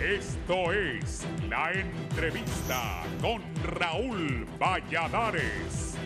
Esto es La Entrevista con Raúl Valladares.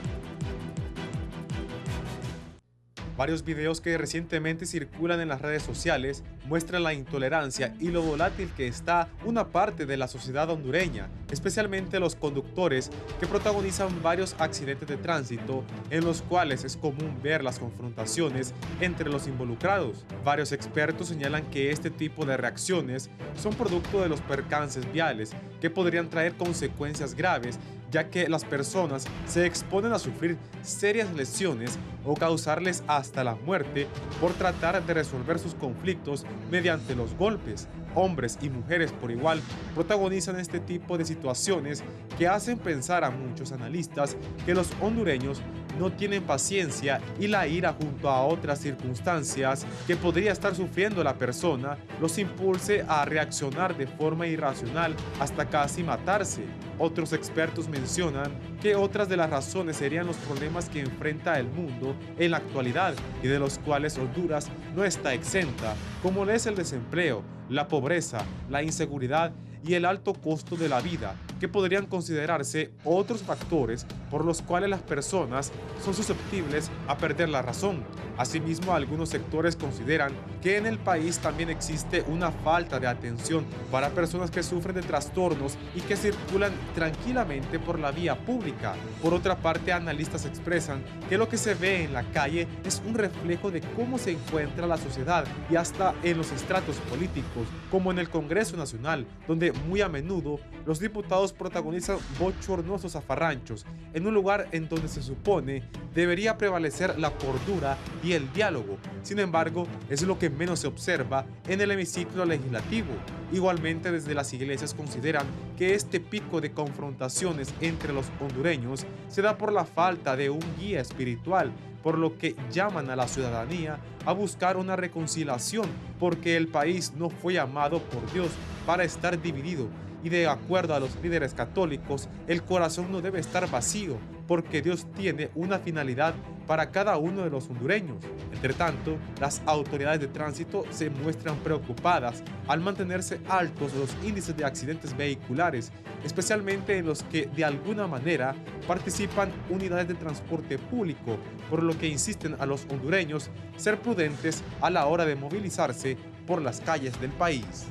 Varios videos que recientemente circulan en las redes sociales muestran la intolerancia y lo volátil que está una parte de la sociedad hondureña, especialmente los conductores que protagonizan varios accidentes de tránsito en los cuales es común ver las confrontaciones entre los involucrados. Varios expertos señalan que este tipo de reacciones son producto de los percances viales que podrían traer consecuencias graves, ya que las personas se exponen a sufrir serias lesiones o causarles hasta la muerte por tratar de resolver sus conflictos mediante los golpes. Hombres y mujeres por igual protagonizan este tipo de situaciones que hacen pensar a muchos analistas que los hondureños no tienen paciencia y la ira junto a otras circunstancias que podría estar sufriendo la persona los impulse a reaccionar de forma irracional hasta casi matarse. Otros expertos mencionan que otras de las razones serían los problemas que enfrenta el mundo en la actualidad y de los cuales Honduras no está exenta, como es el desempleo, la pobreza, la inseguridad y el alto costo de la vida, que podrían considerarse otros factores por los cuales las personas son susceptibles a perder la razón. Asimismo, algunos sectores consideran que en el país también existe una falta de atención para personas que sufren de trastornos y que circulan tranquilamente por la vía pública. Por otra parte, analistas expresan que lo que se ve en la calle es un reflejo de cómo se encuentra la sociedad y hasta en los estratos políticos, como en el Congreso Nacional, donde muy a menudo los diputados protagonizan bochornosos zafarranchos en un lugar en donde se supone debería prevalecer la cordura y el diálogo. Sin embargo, es lo que menos se observa en el hemiciclo legislativo. Igualmente, desde las iglesias consideran que este pico de confrontaciones entre los hondureños se da por la falta de un guía espiritual, por lo que llaman a la ciudadanía a buscar una reconciliación, porque el país no fue llamado por Dios para estar dividido. Y de acuerdo a los líderes católicos, el corazón no debe estar vacío, porque Dios tiene una finalidad para cada uno de los hondureños. Entre tanto, las autoridades de tránsito se muestran preocupadas al mantenerse altos los índices de accidentes vehiculares, especialmente en los que de alguna manera participan unidades de transporte público, por lo que insisten a los hondureños ser prudentes a la hora de movilizarse por las calles del país.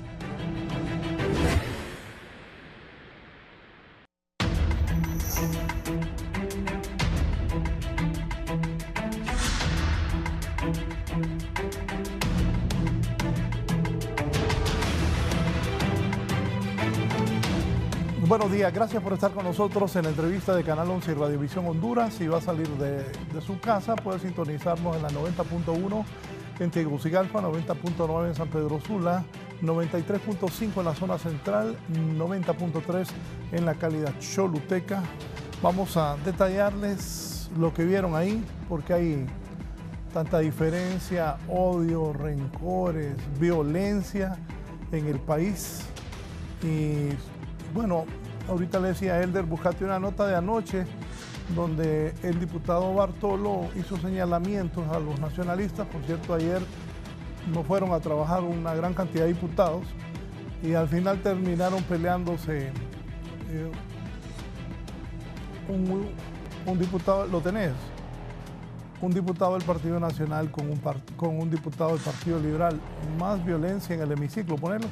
Buenos días, gracias por estar con nosotros en la entrevista de Canal 11 y Radiovisión Honduras. Si va a salir de su casa, puede sintonizarnos en la 90.1 en Tegucigalpa, 90.9 en San Pedro Sula, 93.5 en la zona central, 90.3 en la cálida Choluteca. Vamos a detallarles lo que vieron ahí, porque hay tanta diferencia, odio, rencores, violencia en el país. Y bueno, ahorita le decía a Elder, buscate una nota de anoche donde el diputado Bartolo hizo señalamientos a los nacionalistas. Por cierto, ayer no fueron a trabajar una gran cantidad de diputados y al final terminaron peleándose. Un diputado, ¿lo tenés? Un diputado del Partido Nacional con un diputado del Partido Liberal. Más violencia en el hemiciclo, ponelo.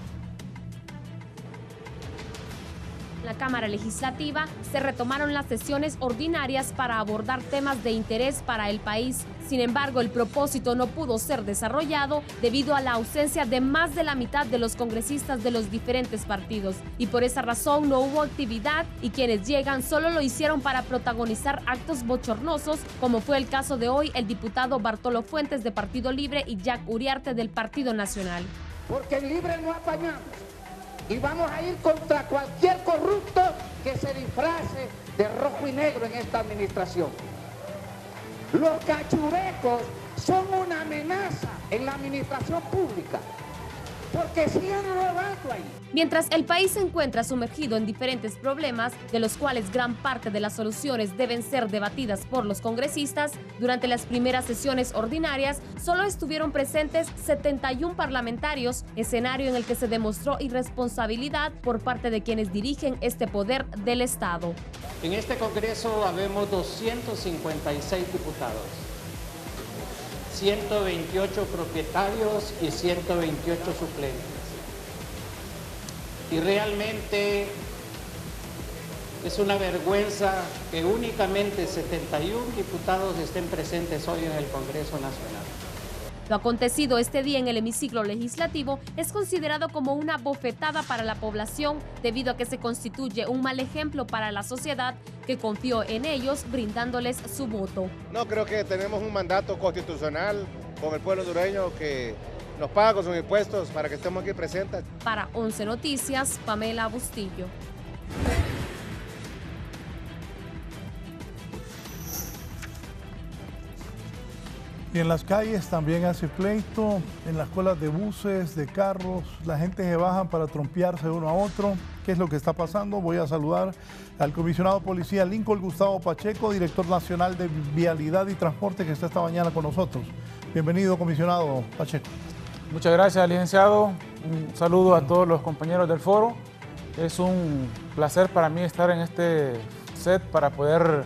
En la Cámara Legislativa se retomaron las sesiones ordinarias para abordar temas de interés para el país. Sin embargo, el propósito no pudo ser desarrollado debido a la ausencia de más de la mitad de los congresistas de los diferentes partidos. Y por esa razón no hubo actividad y quienes llegan solo lo hicieron para protagonizar actos bochornosos, como fue el caso de hoy el diputado Bartolo Fuentes de Partido Libre y Jack Uriarte del Partido Nacional. Porque en Libre no apañamos. Y vamos a ir contra cualquier corrupto que se disfrace de rojo y negro en esta administración. Los cachurecos son una amenaza en la administración pública. porque si yo no lo aguanto ahí. Mientras el país se encuentra sumergido en diferentes problemas, de los cuales gran parte de las soluciones deben ser debatidas por los congresistas, durante las primeras sesiones ordinarias solo estuvieron presentes 71 parlamentarios, escenario en el que se demostró irresponsabilidad por parte de quienes dirigen este poder del Estado. En este Congreso habemos 256 diputados, 128 propietarios y 128 suplentes. Y realmente es una vergüenza que únicamente 71 diputados estén presentes hoy en el Congreso Nacional. Lo acontecido este día en el hemiciclo legislativo es considerado como una bofetada para la población debido a que se constituye un mal ejemplo para la sociedad que confió en ellos brindándoles su voto. No, creo que tenemos un mandato constitucional con el pueblo hondureño que nos paga con sus impuestos para que estemos aquí presentes. Para 11 Noticias, Pamela Bustillo. Y en las calles también hace pleito, en las colas de buses, de carros, la gente se baja para trompearse uno a otro. ¿Qué es lo que está pasando? Voy a saludar al comisionado de policía Lincoln Gustavo Pacheco, director nacional de Vialidad y Transporte, que está esta mañana con nosotros. Bienvenido, comisionado Pacheco. Muchas gracias, licenciado. Un saludo a todos los compañeros del foro. Es un placer para mí estar en este set para poder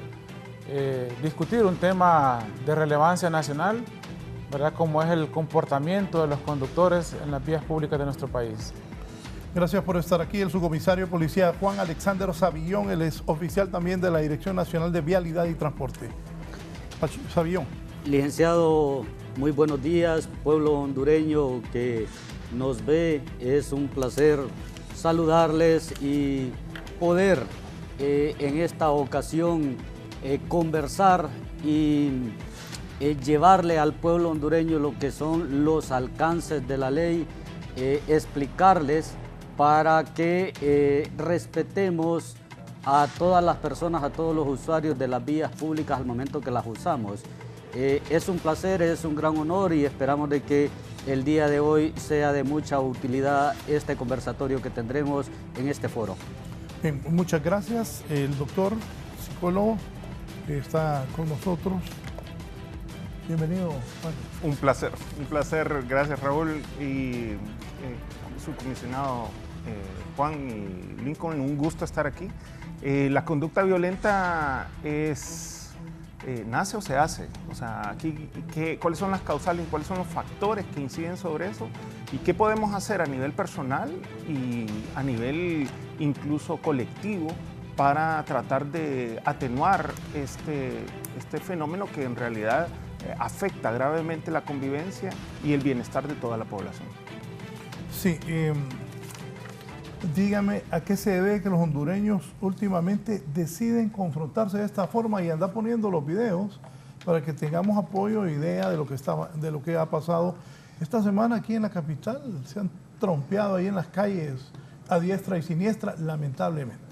discutir un tema de relevancia nacional, ¿verdad? Como es el comportamiento de los conductores en las vías públicas de nuestro país. Gracias por estar aquí. El subcomisario de policía Juan Alexander Savillón, él es oficial también de la Dirección Nacional de Vialidad y Transporte. Savillón. Licenciado, muy buenos días, pueblo hondureño que nos ve. Es un placer saludarles y poder en esta ocasión conversar y llevarle al pueblo hondureño lo que son los alcances de la ley, explicarles para que respetemos a todas las personas, a todos los usuarios de las vías públicas al momento que las usamos. Es un placer, es un gran honor y esperamos de que el día de hoy sea de mucha utilidad este conversatorio que tendremos en este foro. Bien, muchas gracias. El doctor, psicólogo, que está con nosotros. Bienvenido, Juan. Un placer. Gracias, Raúl y su comisionado Juan y Lincoln. Un gusto estar aquí. La conducta violenta nace o se hace. O sea, aquí, ¿cuáles son las causales y cuáles son los factores que inciden sobre eso? ¿Y qué podemos hacer a nivel personal y a nivel incluso colectivo para tratar de atenuar este fenómeno que en realidad afecta gravemente la convivencia y el bienestar de toda la población? Sí, dígame, ¿a qué se debe que los hondureños últimamente deciden confrontarse de esta forma y andar poniendo los videos para que tengamos apoyo e idea de lo que ha pasado esta semana aquí en la capital? Se han trompeado ahí en las calles a diestra y siniestra, lamentablemente.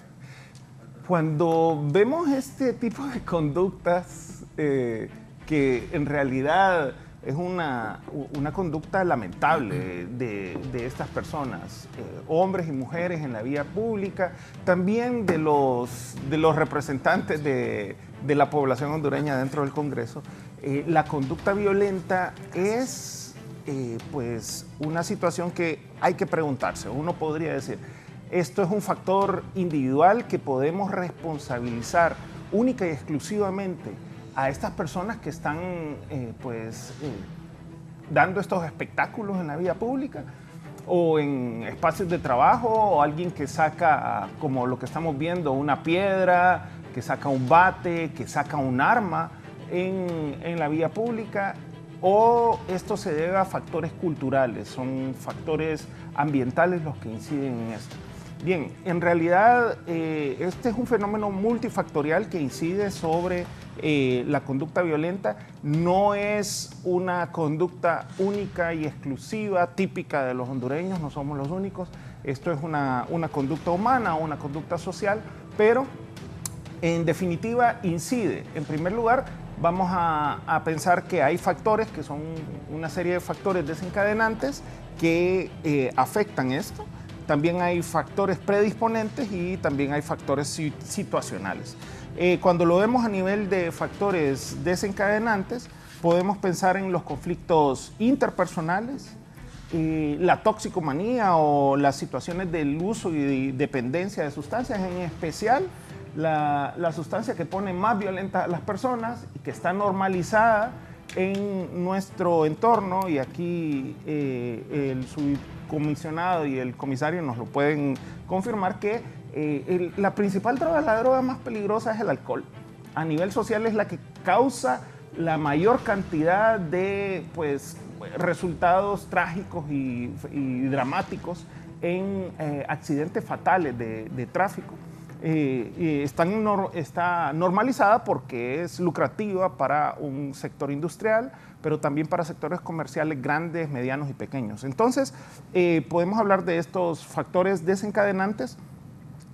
Cuando vemos este tipo de conductas que en realidad es una conducta lamentable de estas personas, hombres y mujeres en la vía pública, también de los representantes de la población hondureña dentro del Congreso. La conducta violenta es pues una situación que hay que preguntarse. Uno podría decir, esto es un factor individual que podemos responsabilizar única y exclusivamente a estas personas que están dando estos espectáculos en la vía pública o en espacios de trabajo, o alguien que saca, como lo que estamos viendo, una piedra, que saca un bate, que saca un arma en la vía pública, o esto se debe a factores culturales, son factores ambientales los que inciden en esto. Bien, en realidad este es un fenómeno multifactorial que incide sobre la conducta violenta. No es una conducta única y exclusiva, típica de los hondureños, no somos los únicos. Esto es una conducta humana, una conducta social, pero en definitiva incide. En primer lugar, vamos a pensar que hay factores que son una serie de factores desencadenantes que afectan esto. También hay factores predisponentes y también hay factores situacionales. Cuando lo vemos a nivel de factores desencadenantes, podemos pensar en los conflictos interpersonales, la toxicomanía o las situaciones del uso y dependencia de sustancias, en especial la sustancia que pone más violentas a las personas y que está normalizada en nuestro entorno, y aquí el subcomisionado y el comisario nos lo pueden confirmar, que la principal droga, la droga más peligrosa, es el alcohol. A nivel social es la que causa la mayor cantidad de resultados trágicos y dramáticos en accidentes fatales de tráfico. Está normalizada porque es lucrativa para un sector industrial, pero también para sectores comerciales grandes, medianos y pequeños. Entonces, podemos hablar de estos factores desencadenantes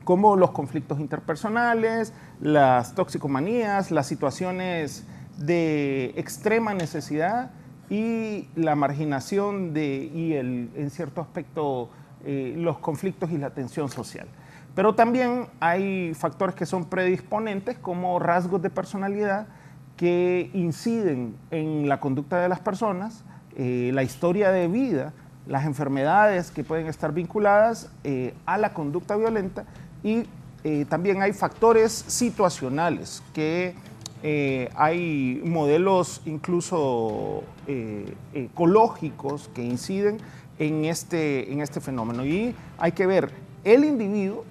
como los conflictos interpersonales, las toxicomanías, las situaciones de extrema necesidad y la marginación en cierto aspecto, los conflictos y la tensión social. Pero también hay factores que son predisponentes, como rasgos de personalidad que inciden en la conducta de las personas, la historia de vida, las enfermedades que pueden estar vinculadas a la conducta violenta, y también hay factores situacionales, que hay modelos incluso ecológicos que inciden en este fenómeno. Y hay que ver el individuo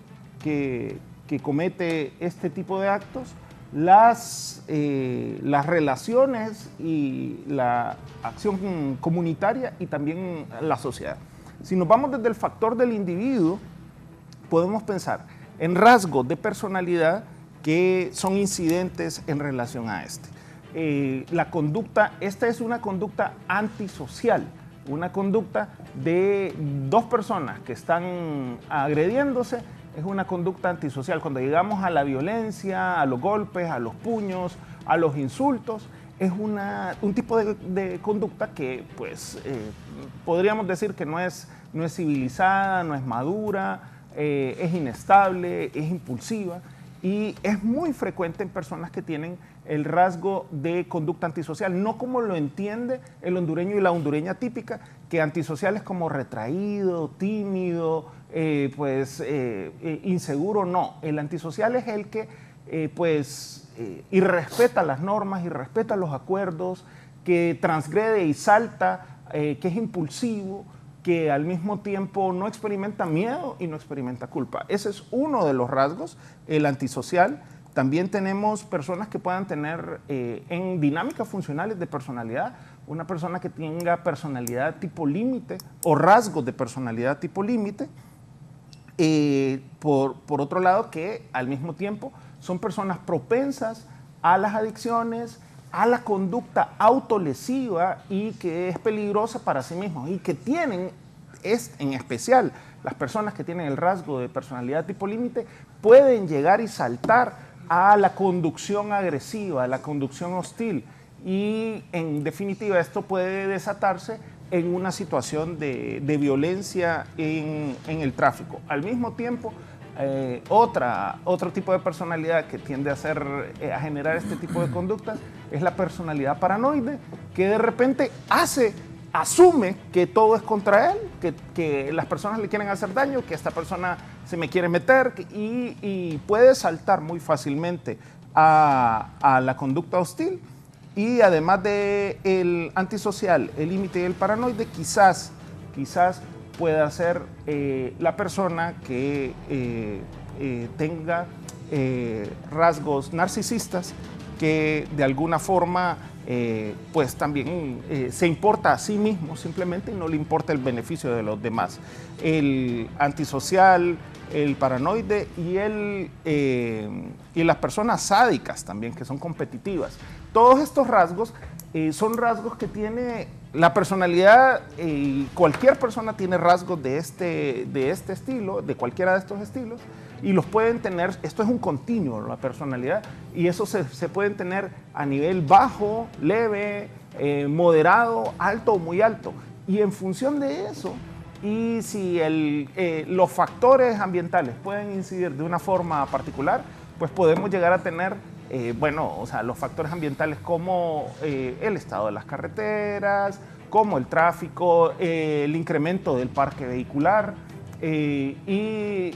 que comete este tipo de actos, las relaciones y la acción comunitaria y también la sociedad. Si nos vamos desde el factor del individuo, podemos pensar en rasgos de personalidad que son incidentes en relación a este. Esta es una conducta antisocial, una conducta de dos personas que están agrediéndose. Es una conducta antisocial. Cuando llegamos a la violencia, a los golpes, a los puños, a los insultos, es un tipo de conducta que podríamos decir que no es civilizada, no es madura, es inestable, es impulsiva, y es muy frecuente en personas que tienen el rasgo de conducta antisocial, no como lo entiende el hondureño y la hondureña típica, que antisocial es como retraído, tímido, inseguro. No, el antisocial es el que irrespeta las normas, irrespeta los acuerdos, que transgrede y salta, que es impulsivo, que al mismo tiempo no experimenta miedo y no experimenta culpa. Ese es uno de los rasgos, el antisocial. También tenemos personas que puedan tener en dinámicas funcionales de personalidad, una persona que tenga personalidad tipo límite o rasgos de personalidad tipo límite. Por otro lado, que al mismo tiempo son personas propensas a las adicciones, a la conducta autolesiva y que es peligrosa para sí mismos, y que tienen, en especial las personas que tienen el rasgo de personalidad tipo límite, pueden llegar y saltar a la conducción agresiva, a la conducción hostil, y en definitiva esto puede desatarse en una situación de violencia en el tráfico. Al mismo tiempo, otro tipo de personalidad que tiende a generar este tipo de conductas es la personalidad paranoide, que de repente asume que todo es contra él, que las personas le quieren hacer daño, que esta persona se me quiere meter, y puede saltar muy fácilmente a la conducta hostil. Y además del antisocial, el límite y el paranoide, quizás pueda ser la persona que tenga rasgos narcisistas, que de alguna forma también se importa a sí mismo simplemente y no le importa el beneficio de los demás. El antisocial, el paranoide y las personas sádicas también, que son competitivas. Todos estos rasgos son rasgos que tiene la personalidad, y cualquier persona tiene rasgos de este estilo, de cualquiera de estos estilos, y los pueden tener. Esto es un continuo, la personalidad, y eso se pueden tener a nivel bajo, leve, moderado, alto o muy alto. Y en función de eso, y si los factores ambientales pueden incidir de una forma particular, pues podemos llegar a tener, los factores ambientales como el estado de las carreteras, como el tráfico, el incremento del parque vehicular y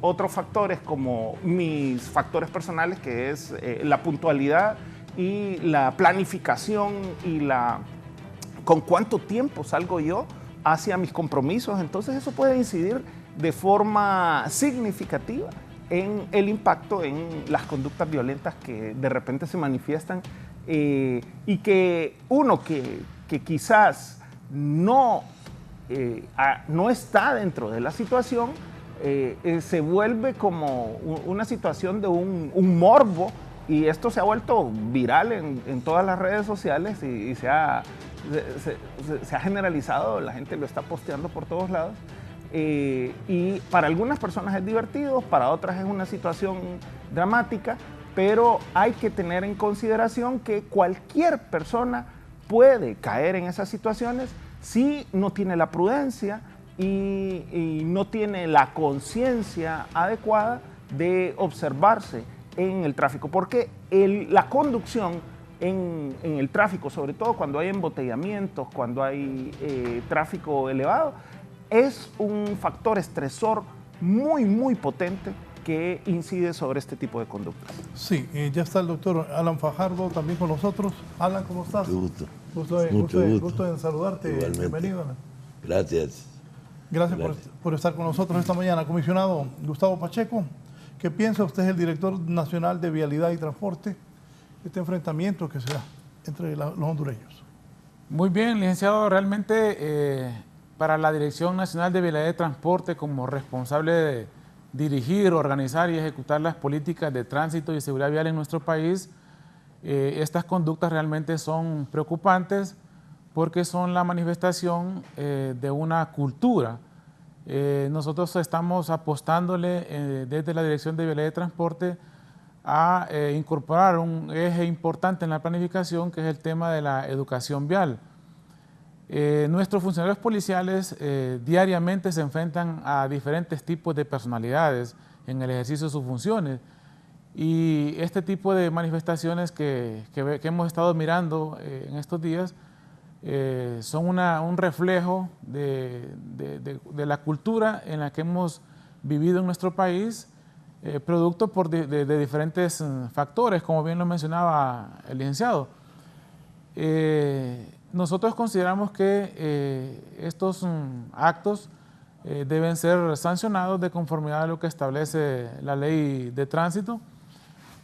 otros factores como mis factores personales, que es la puntualidad y la planificación y con cuánto tiempo salgo yo hacia mis compromisos. Entonces eso puede incidir de forma significativa en el impacto en las conductas violentas que de repente se manifiestan y que uno que quizás no está dentro de la situación, se vuelve como una situación de un morbo, y esto se ha vuelto viral en todas las redes sociales y se ha generalizado, la gente lo está posteando por todos lados. Y para algunas personas es divertido, para otras es una situación dramática, pero hay que tener en consideración que cualquier persona puede caer en esas situaciones si no tiene la prudencia y no tiene la conciencia adecuada de observarse en el tráfico, porque la conducción en el tráfico, sobre todo cuando hay embotellamientos, cuando hay tráfico elevado, es un factor estresor muy, muy potente que incide sobre este tipo de conductas. Sí, ya está el doctor Alan Fajardo también con nosotros. Alan, ¿cómo estás? Mucho Gusto en saludarte. Igualmente. Bienvenido, Alan. Gracias. Gracias. Por estar con nosotros esta mañana. Comisionado Gustavo Pacheco, ¿qué piensa usted? Es el director nacional de Vialidad y Transporte, este enfrentamiento que se da entre los hondureños. Muy bien, licenciado. Realmente para la Dirección Nacional de Vialidad y Transporte, como responsable de dirigir, organizar y ejecutar las políticas de tránsito y seguridad vial en nuestro país, estas conductas realmente son preocupantes porque son la manifestación de una cultura. Nosotros estamos apostándole desde la Dirección de Vialidad y Transporte a incorporar un eje importante en la planificación, que es el tema de la educación vial. Nuestros funcionarios policiales diariamente se enfrentan a diferentes tipos de personalidades en el ejercicio de sus funciones, y este tipo de manifestaciones que hemos estado mirando en estos días son un reflejo de la cultura en la que hemos vivido en nuestro país, producto de diferentes factores, como bien lo mencionaba el licenciado. Nosotros consideramos que estos actos deben ser sancionados de conformidad a lo que establece la ley de tránsito.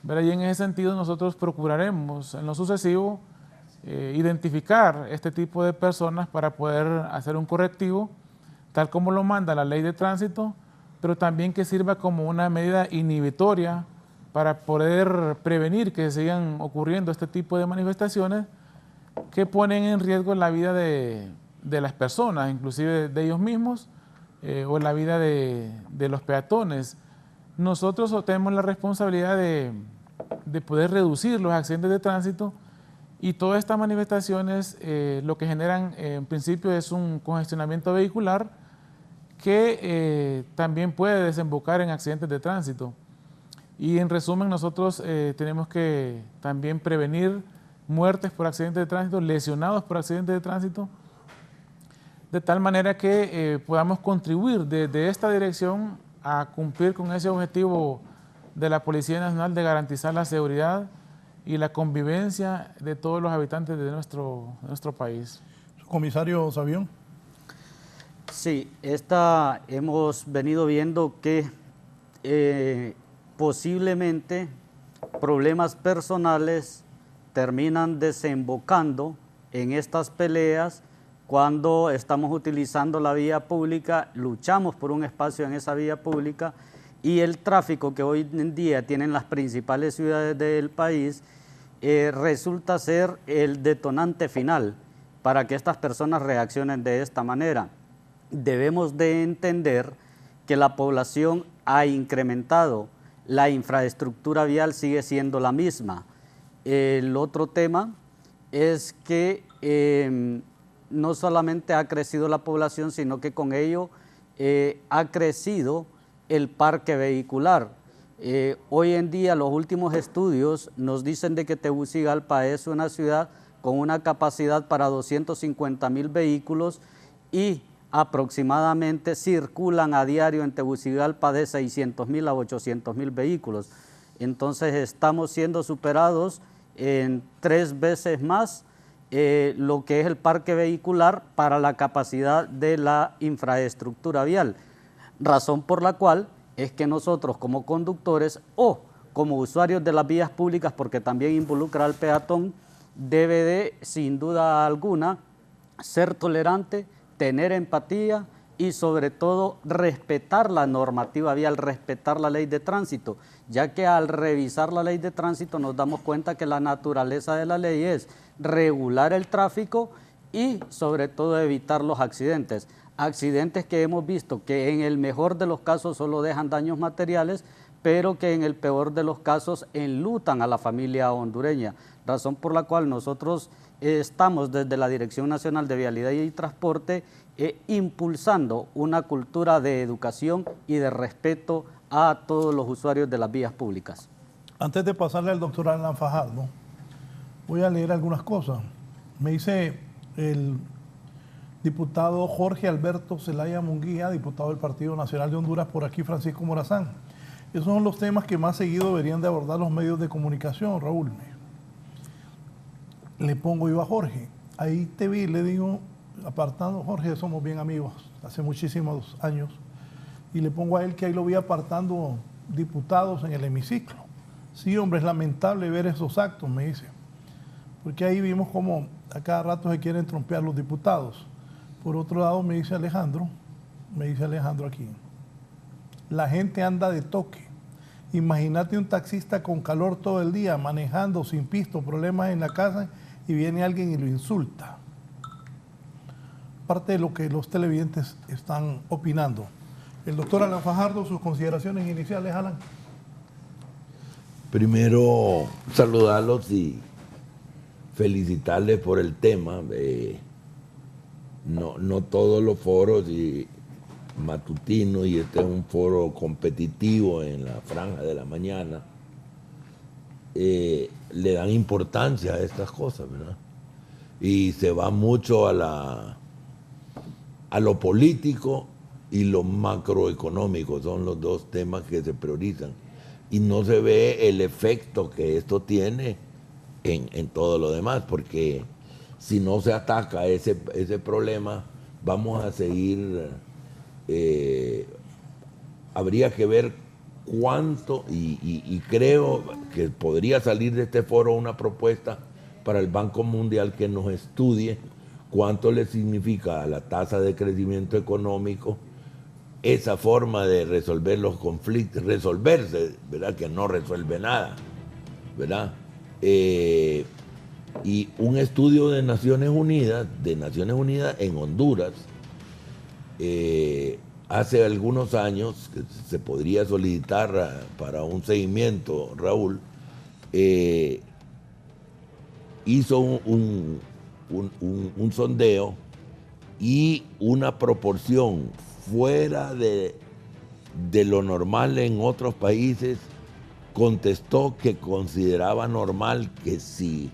Y en ese sentido nosotros procuraremos en lo sucesivo identificar este tipo de personas para poder hacer un correctivo, tal como lo manda la ley de tránsito, pero también que sirva como una medida inhibitoria para poder prevenir que sigan ocurriendo este tipo de manifestaciones que ponen en riesgo la vida de las personas, inclusive de ellos mismos, o la vida de los peatones. Nosotros tenemos la responsabilidad de poder reducir los accidentes de tránsito, y todas estas manifestaciones lo que generan en principio es un congestionamiento vehicular que también puede desembocar en accidentes de tránsito. Y en resumen, nosotros tenemos que también prevenir muertes por accidentes de tránsito, lesionados por accidentes de tránsito, de tal manera que podamos contribuir desde esta dirección a cumplir con ese objetivo de la Policía Nacional de garantizar la seguridad y la convivencia de todos los habitantes de nuestro país. Comisario Savión. Sí, hemos venido viendo que posiblemente problemas personales terminan desembocando en estas peleas cuando estamos utilizando la vía pública, luchamos por un espacio en esa vía pública, y el tráfico que hoy en día tienen las principales ciudades del país resulta ser el detonante final para que estas personas reaccionen de esta manera. Debemos de entender que la población ha incrementado, la infraestructura vial sigue siendo la misma. El otro tema es que no solamente ha crecido la población, sino que con ello ha crecido el parque vehicular. Hoy en día los últimos estudios nos dicen de que Tegucigalpa es una ciudad con una capacidad para 250,000 vehículos y aproximadamente circulan a diario en Tegucigalpa de 600,000 a 800,000 vehículos. Entonces estamos siendo superados en 3 veces más lo que es el parque vehicular para la capacidad de la infraestructura vial, razón por la cual es que nosotros como conductores o como usuarios de las vías públicas, porque también involucra al peatón, debe de, sin duda alguna, ser tolerante, tener empatía y sobre todo respetar la normativa vial, respetar la ley de tránsito, ya que al revisar la ley de tránsito nos damos cuenta que la naturaleza de la ley es regular el tráfico y sobre todo evitar los accidentes. Accidentes que hemos visto que en el mejor de los casos solo dejan daños materiales, pero que en el peor de los casos enlutan a la familia hondureña, razón por la cual nosotros estamos desde la Dirección Nacional de Vialidad y Transporte impulsando una cultura de educación y de respeto a todos los usuarios de las vías públicas. Antes de pasarle al doctor Alan Fajardo, voy a leer algunas cosas. Me dice el diputado Jorge Alberto Zelaya Munguía, diputado del Partido Nacional de Honduras, por aquí Francisco Morazán. Esos son los temas que más seguido deberían de abordar los medios de comunicación, Raúl. Le pongo yo a Jorge. Ahí te vi, le digo, apartando, Jorge, somos bien amigos, hace muchísimos años, y le pongo a él que ahí lo vi apartando diputados en el hemiciclo. Sí, hombre, es lamentable ver esos actos, me dice, porque ahí vimos como a cada rato se quieren trompear los diputados. Por otro lado, me dice Alejandro aquí, la gente anda de toque. Imagínate un taxista con calor todo el día, manejando sin pisto, problemas en la casa, y viene alguien y lo insulta. Parte de lo que los televidentes están opinando. El doctor Alan Fajardo, sus consideraciones iniciales, Alan. Primero, saludarlos y felicitarles por el tema. No todos los foros matutinos, y este es un foro competitivo en la franja de la mañana, le dan importancia a estas cosas, ¿verdad? Y se va mucho a lo político y lo macroeconómico, son los dos temas que se priorizan. Y no se ve el efecto que esto tiene en todo lo demás, porque si no se ataca ese problema, vamos a seguir, habría que ver cuánto, y creo que podría salir de este foro una propuesta para el Banco Mundial que nos estudie cuánto le significa a la tasa de crecimiento económico esa forma de resolver los conflictos, resolverse, ¿verdad? Que no resuelve nada, ¿verdad? Y un estudio de Naciones Unidas en Honduras, hace algunos años, que se podría solicitar para un seguimiento, Raúl, hizo un sondeo y una proporción fuera de lo normal en otros países, contestó que consideraba normal que si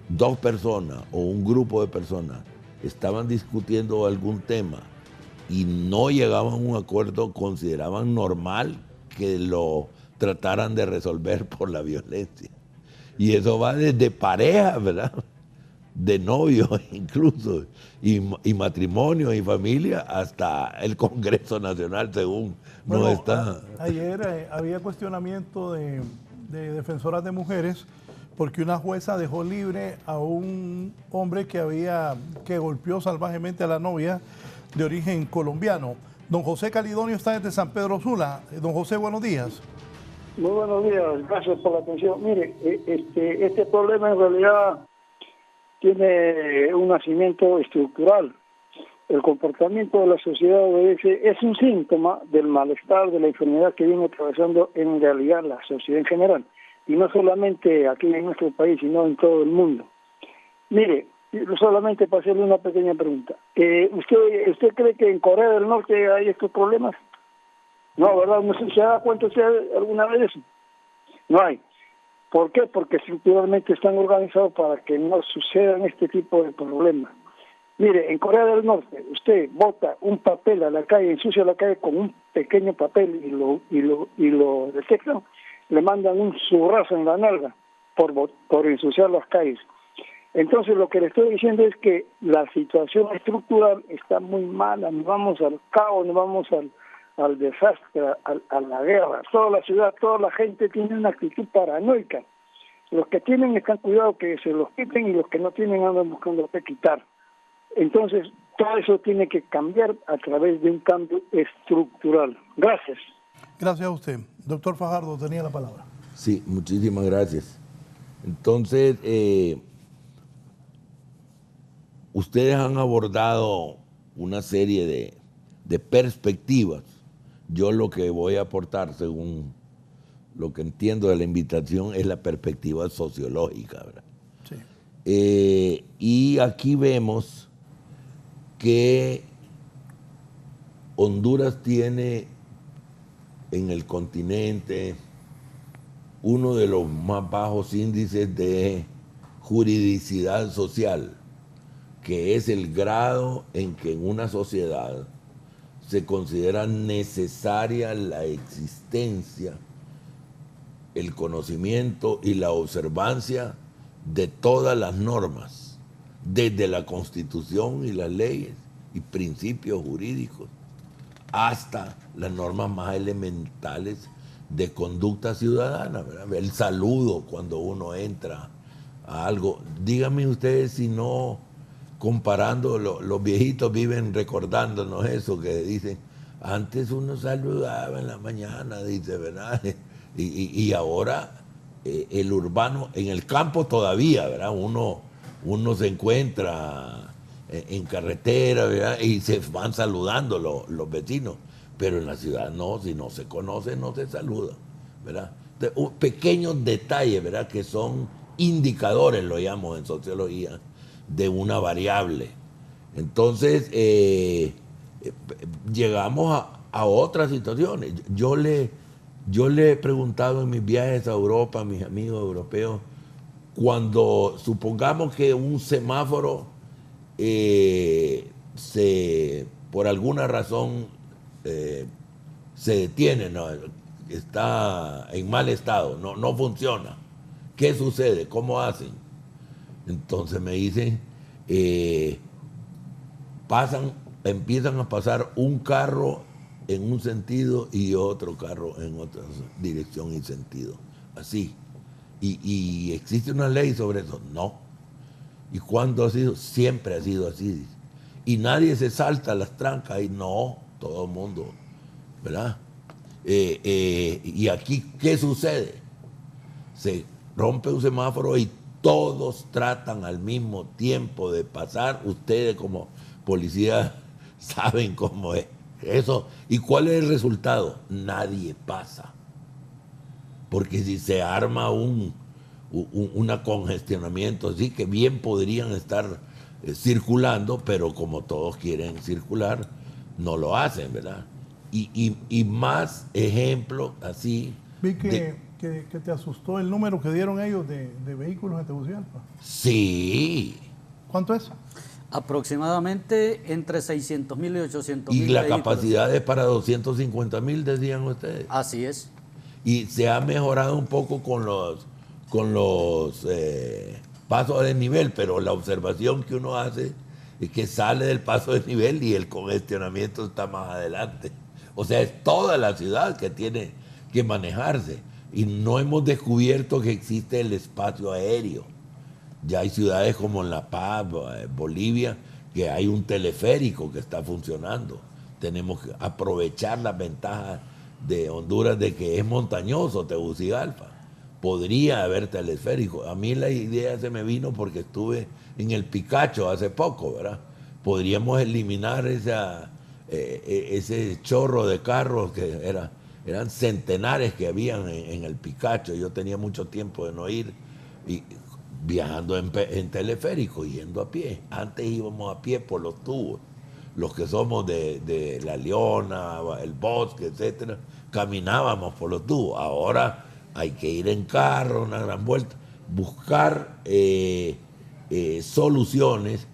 2 personas o un grupo de personas estaban discutiendo algún tema y no llegaban a un acuerdo, consideraban normal que lo trataran de resolver por la violencia. Y eso va desde pareja, ¿verdad? De novio incluso, y matrimonio y familia, hasta el Congreso Nacional, según no está. Ayer había cuestionamiento de defensoras de mujeres porque una jueza dejó libre a un hombre que golpeó salvajemente a la novia de origen colombiano. Don José Calidonio está desde San Pedro Sula. Don José, buenos días. Muy buenos días, gracias por la atención. Mire, este problema en realidad tiene un nacimiento estructural. El comportamiento de la sociedad es un síntoma del malestar, de la enfermedad que viene atravesando en realidad la sociedad en general, y no solamente aquí en nuestro país, sino en todo el mundo. Mire, solamente para hacerle una pequeña pregunta. ¿Usted cree que en Corea del Norte hay estos problemas? No, ¿verdad? No sé si se da cuenta usted alguna vez de eso. No hay. ¿Por qué? Porque estructuralmente están organizados para que no sucedan este tipo de problemas. Mire, en Corea del Norte, usted bota un papel a la calle, ensucia la calle con un pequeño papel y lo detectan, le mandan un zurrazo en la nalga por ensuciar las calles. Entonces lo que le estoy diciendo es que la situación estructural está muy mala, nos vamos al caos, nos vamos al desastre, a la guerra. Toda la ciudad, toda la gente tiene una actitud paranoica. Los que tienen están cuidados que se los quiten y los que no tienen andan buscando qué quitar. Entonces, todo eso tiene que cambiar a través de un cambio estructural. Gracias. Gracias a usted. Doctor Fajardo, tenía la palabra. Sí, muchísimas gracias. Entonces, ustedes han abordado una serie de perspectivas. Yo lo que voy a aportar, según lo que entiendo de la invitación, es la perspectiva sociológica, ¿verdad? Sí. Y aquí vemos que Honduras tiene en el continente uno de los más bajos índices de juridicidad social, que es el grado en que en una sociedad se considera necesaria la existencia, el conocimiento y la observancia de todas las normas, desde la Constitución y las leyes y principios jurídicos hasta las normas más elementales de conducta ciudadana, ¿verdad? El saludo cuando uno entra a algo. Díganme ustedes si no, comparando, los viejitos viven recordándonos eso, que dicen, antes uno saludaba en la mañana, dice, ¿verdad? Y ahora el urbano, en el campo todavía, ¿verdad? Uno se encuentra en carretera, ¿verdad? Y se van saludando los vecinos, pero en la ciudad no, si no se conoce no se saluda, ¿verdad? Pequeños detalles, ¿verdad? Que son indicadores, lo llamo en sociología, de una variable. Entonces, llegamos a otras situaciones. Yo le he preguntado en mis viajes a Europa, a mis amigos europeos, cuando supongamos que un semáforo por alguna razón se detiene, ¿no? Está en mal estado, no funciona. ¿Qué sucede? ¿Cómo hacen? Entonces me dicen, empiezan a pasar un carro en un sentido y otro carro en otra dirección y sentido. Así. ¿Y existe una ley sobre eso? No. ¿Y cuándo ha sido? Siempre ha sido así. Y nadie se salta las trancas y no, todo el mundo, ¿verdad? Y aquí, ¿qué sucede? Se rompe un semáforo y todos tratan al mismo tiempo de pasar. Ustedes como policía saben cómo es eso. ¿Y cuál es el resultado? Nadie pasa. Porque si se arma un congestionamiento así, que bien podrían estar circulando, pero como todos quieren circular, no lo hacen, ¿verdad? Y más ejemplos así. Vi que te asustó el número que dieron ellos de vehículos en Tegucigalpa. Sí. ¿Cuánto es? Aproximadamente entre 600,000 y 800,000 Y la vehículos. capacidad es para 250,000, decían ustedes. Así es. Y se ha mejorado un poco con los pasos de nivel, pero la observación que uno hace es que sale del paso de nivel y el congestionamiento está más adelante. O sea, es toda la ciudad que tiene que manejarse. Y no hemos descubierto que existe el espacio aéreo. Ya hay ciudades como en La Paz, Bolivia, que hay un teleférico que está funcionando. Tenemos que aprovechar las ventajas de Honduras de que es montañoso Tegucigalpa. Podría haber teleférico. A mí la idea se me vino porque estuve en el Picacho hace poco, ¿verdad? Podríamos eliminar ese chorro de carros que eran centenares que habían en el Picacho. Yo tenía mucho tiempo de no ir y viajando en teleférico, yendo a pie. Antes íbamos a pie por los tubos. Los que somos de La Leona, el Bosque, etcétera, caminábamos por los tubos. Ahora hay que ir en carro, una gran vuelta, buscar soluciones,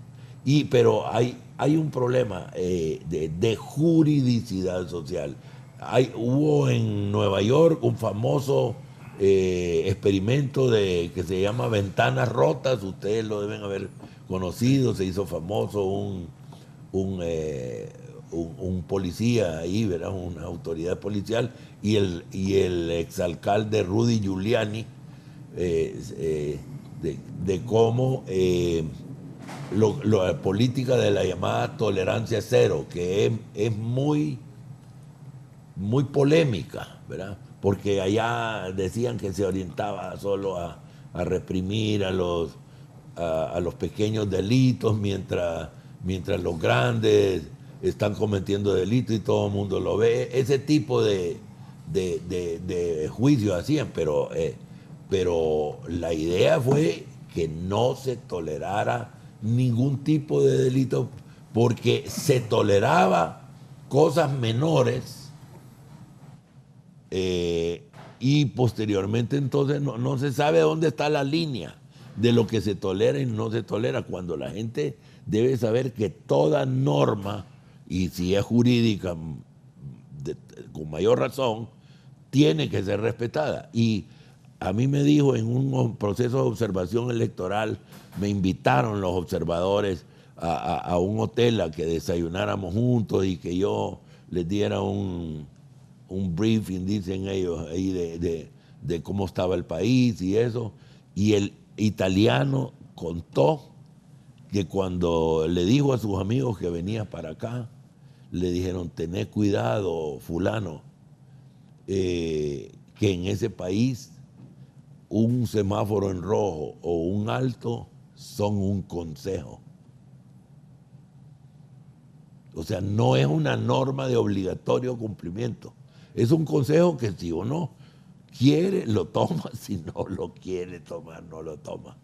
pero hay un problema de juridicidad social. Hubo en Nueva York un famoso experimento que se llama Ventanas Rotas, ustedes lo deben haber conocido, se hizo famoso un policía ahí, ¿verdad? Una autoridad policial, y el exalcalde Rudy Giuliani, de cómo la política de la llamada tolerancia cero, que es muy polémica, ¿verdad? Porque allá decían que se orientaba solo a reprimir a los pequeños delitos, mientras los grandes están cometiendo delitos y todo el mundo lo ve. Ese tipo de juicios hacían, pero la idea fue que no se tolerara ningún tipo de delito, porque se toleraba cosas menores y posteriormente entonces no se sabe dónde está la línea de lo que se tolera y no se tolera, cuando la gente debe saber que toda norma, y si es jurídica con mayor razón, tiene que ser respetada. Y a mí me dijo en un proceso de observación electoral, me invitaron los observadores a un hotel a que desayunáramos juntos y que yo les diera un briefing, dicen ellos, ahí de cómo estaba el país y eso. Y el italiano contó que cuando le dijo a sus amigos que venía para acá, le dijeron: tened cuidado, fulano, que en ese país un semáforo en rojo o un alto son un consejo. O sea, no es una norma de obligatorio cumplimiento. Es un consejo que si uno quiere, lo toma; si no lo quiere tomar, no lo toma.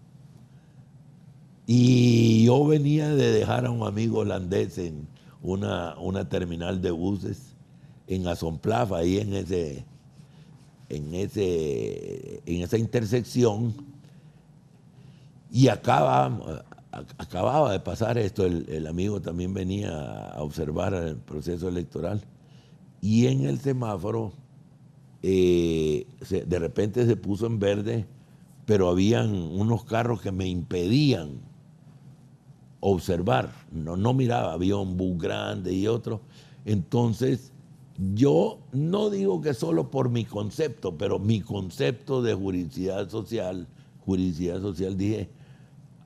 Y yo venía de dejar a un amigo holandés en una terminal de buses en Asomplaf, ahí en esa intersección, y acababa de pasar esto. El amigo también venía a observar el proceso electoral, y en el semáforo de repente se puso en verde, pero habían unos carros que me impedían observar, no miraba, había un bus grande y otro. Entonces yo no digo que solo por mi concepto, pero mi concepto de juridicidad social, dije: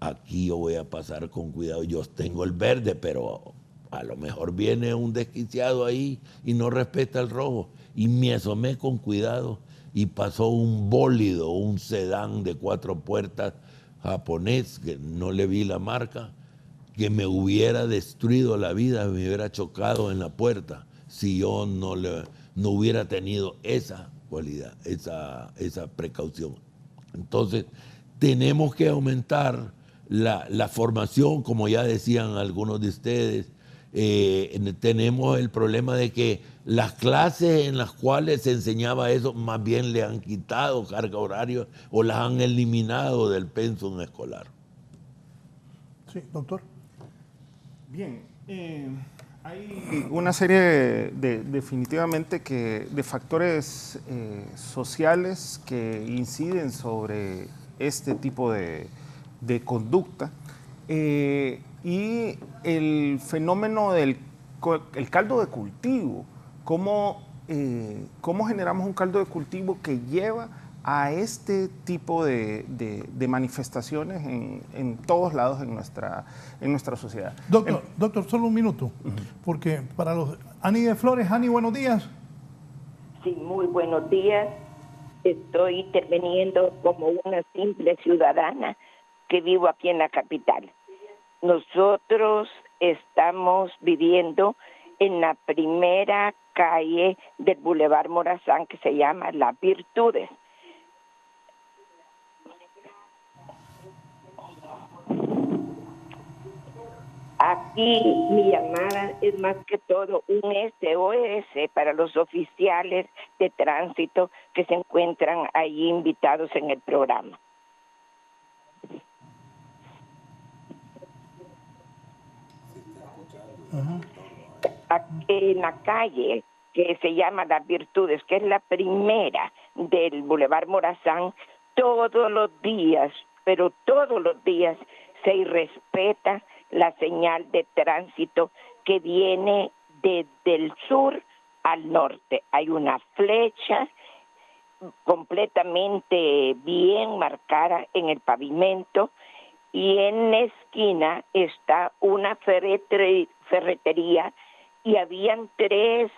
aquí yo voy a pasar con cuidado. Yo tengo el verde, pero a lo mejor viene un desquiciado ahí y no respeta el rojo. Y me asomé con cuidado y pasó un bólido, un sedán de 4 puertas japonés, que no le vi la marca, que me hubiera destruido la vida, me hubiera chocado en la puerta si yo no hubiera tenido esa cualidad, esa precaución. Entonces, tenemos que aumentar la formación, como ya decían algunos de ustedes. Tenemos el problema de que las clases en las cuales se enseñaba eso, más bien le han quitado carga horaria o las han eliminado del pensum escolar. Sí, doctor. Bien, hay una serie definitivamente de factores sociales que inciden sobre este tipo de conducta, y el fenómeno del caldo de cultivo, cómo generamos un caldo de cultivo que lleva a este tipo de manifestaciones en todos lados en nuestra sociedad. Doctor, solo un minuto, porque para los... Ani de Flores. Ani, buenos días. Sí, muy buenos días. Estoy interviniendo como una simple ciudadana que vivo aquí en la capital. Nosotros estamos viviendo en la primera calle del Boulevard Morazán, que se llama Las Virtudes. Y mi llamada es más que todo un SOS para los oficiales de tránsito que se encuentran ahí invitados en el programa. En la calle que se llama Las Virtudes, que es la primera del Boulevard Morazán, todos los días, pero todos los días se irrespeta la señal de tránsito que viene desde el sur al norte. Hay una flecha completamente bien marcada en el pavimento y en la esquina está una ferretería y habían tres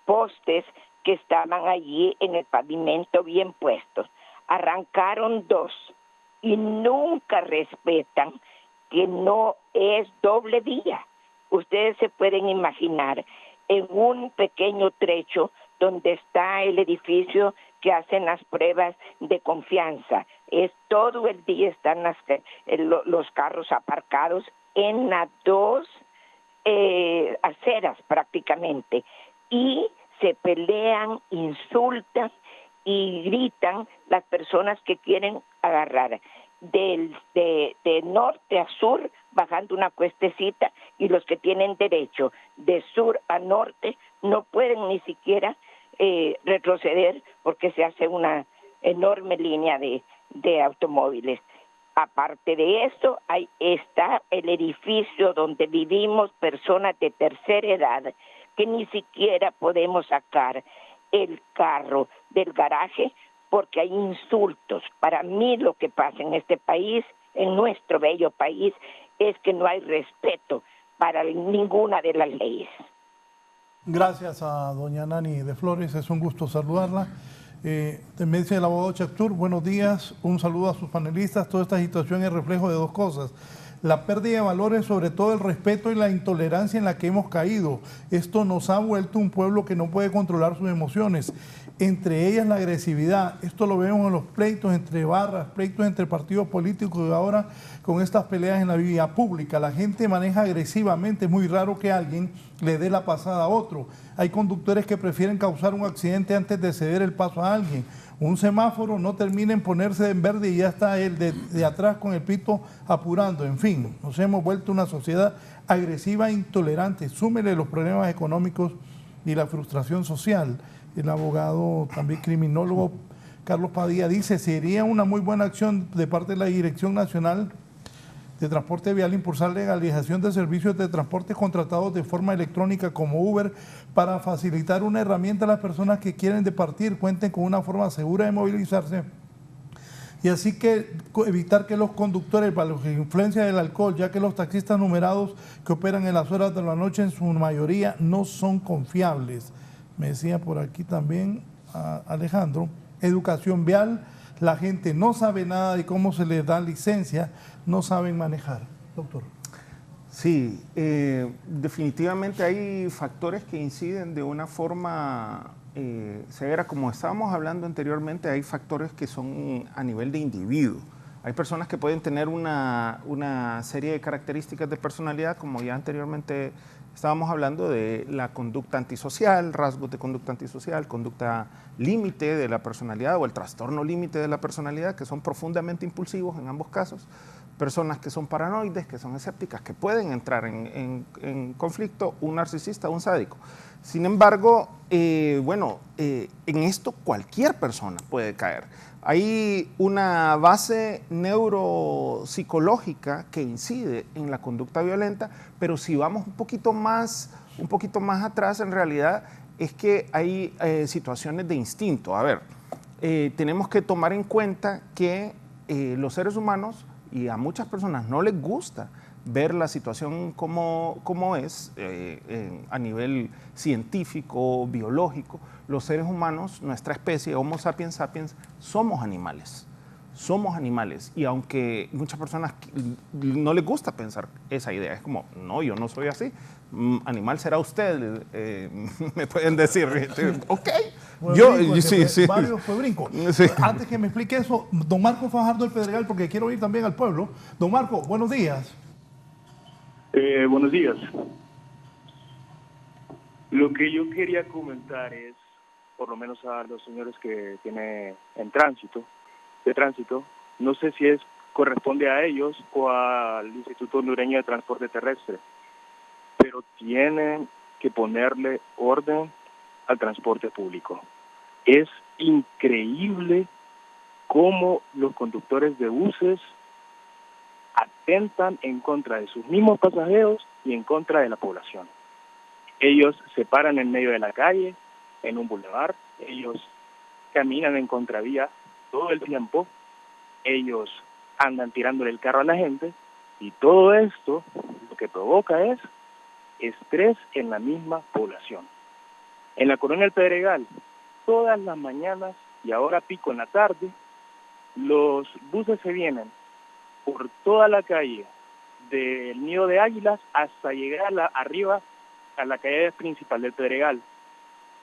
postes que estaban allí en el pavimento bien puestos. Arrancaron dos y nunca respetan que no es doble vía. Ustedes se pueden imaginar en un pequeño trecho donde está el edificio que hacen las pruebas de confianza. Es todo el día están los carros aparcados en las dos aceras prácticamente y se pelean, insultan y gritan las personas que quieren agarrar de norte a sur bajando una cuestecita, y los que tienen derecho de sur a norte no pueden ni siquiera retroceder porque se hace una enorme línea de automóviles. Aparte de eso, ahí está el edificio donde vivimos personas de tercera edad que ni siquiera podemos sacar el carro del garaje porque hay insultos. Para mí lo que pasa en este país, en nuestro bello país, es que no hay respeto para ninguna de las leyes. Gracias a doña Nani de Flores, es un gusto saludarla. Me dice el abogado Chactur, buenos días, un saludo a sus panelistas. Toda esta situación es reflejo de dos cosas: la pérdida de valores, sobre todo el respeto y la intolerancia en la que hemos caído. Esto nos ha vuelto un pueblo que no puede controlar sus emociones, entre ellas la agresividad. Esto lo vemos en los pleitos entre barras, pleitos entre partidos políticos, y ahora con estas peleas en la vía pública. La gente maneja agresivamente, es muy raro que alguien le dé la pasada a otro. Hay conductores que prefieren causar un accidente antes de ceder el paso a alguien. Un semáforo no termina en ponerse en verde y ya está el de atrás con el pito apurando. En fin, nos hemos vuelto una sociedad agresiva e intolerante. Súmele los problemas económicos y la frustración social. El abogado, también criminólogo, Carlos Padilla, dice: sería una muy buena acción de parte de la Dirección Nacional de Transporte Vial impulsar legalización de servicios de transporte contratados de forma electrónica como Uber, para facilitar una herramienta a las personas que quieren departir, cuenten con una forma segura de movilizarse, y así que evitar que los conductores, bajo la influencia del alcohol, ya que los taxistas numerados que operan en las horas de la noche en su mayoría no son confiables. Me decía por aquí también Alejandro, educación vial, la gente no sabe nada de cómo se les da licencia, no saben manejar. Doctor. Sí, definitivamente hay factores que inciden de una forma severa. Como estábamos hablando anteriormente, hay factores que son a nivel de individuo. Hay personas que pueden tener una serie de características de personalidad, como ya anteriormente estábamos hablando de la conducta antisocial, rasgos de conducta antisocial, conducta límite de la personalidad o el trastorno límite de la personalidad, que son profundamente impulsivos en ambos casos. Personas que son paranoides, que son escépticas, que pueden entrar en conflicto, un narcisista, un sádico. Sin embargo, en esto cualquier persona puede caer. Hay una base neuropsicológica que incide en la conducta violenta, pero si vamos un poquito más atrás, en realidad es que hay situaciones de instinto. A ver, tenemos que tomar en cuenta que los seres humanos, y a muchas personas no les gusta ver la situación como es a nivel científico, biológico. Los seres humanos, nuestra especie, Homo sapiens sapiens, somos animales. Somos animales, y aunque muchas personas no les gusta pensar esa idea, es como, no, yo no soy así, animal será usted, me pueden decir, ok, Varios fue brinco. Sí. Antes que me explique eso, don Marco Fajardo del Pedregal, porque quiero ir también al pueblo. Don Marco, buenos días. Buenos días. Lo que yo quería comentar es, por lo menos a los señores que tienen de tránsito, no sé si corresponde a ellos o al Instituto Hondureño de Transporte Terrestre, pero tienen que ponerle orden al transporte público. Es increíble cómo los conductores de buses atentan en contra de sus mismos pasajeros y en contra de la población. Ellos se paran en medio de la calle, en un bulevar, ellos caminan en contravía todo el tiempo, ellos andan tirándole el carro a la gente, y todo esto lo que provoca es estrés en la misma población. En la Colonia El Pedregal, todas las mañanas y ahora pico en la tarde, los buses se vienen por toda la calle del Nido de Águilas hasta llegar arriba a la calle principal del Pedregal,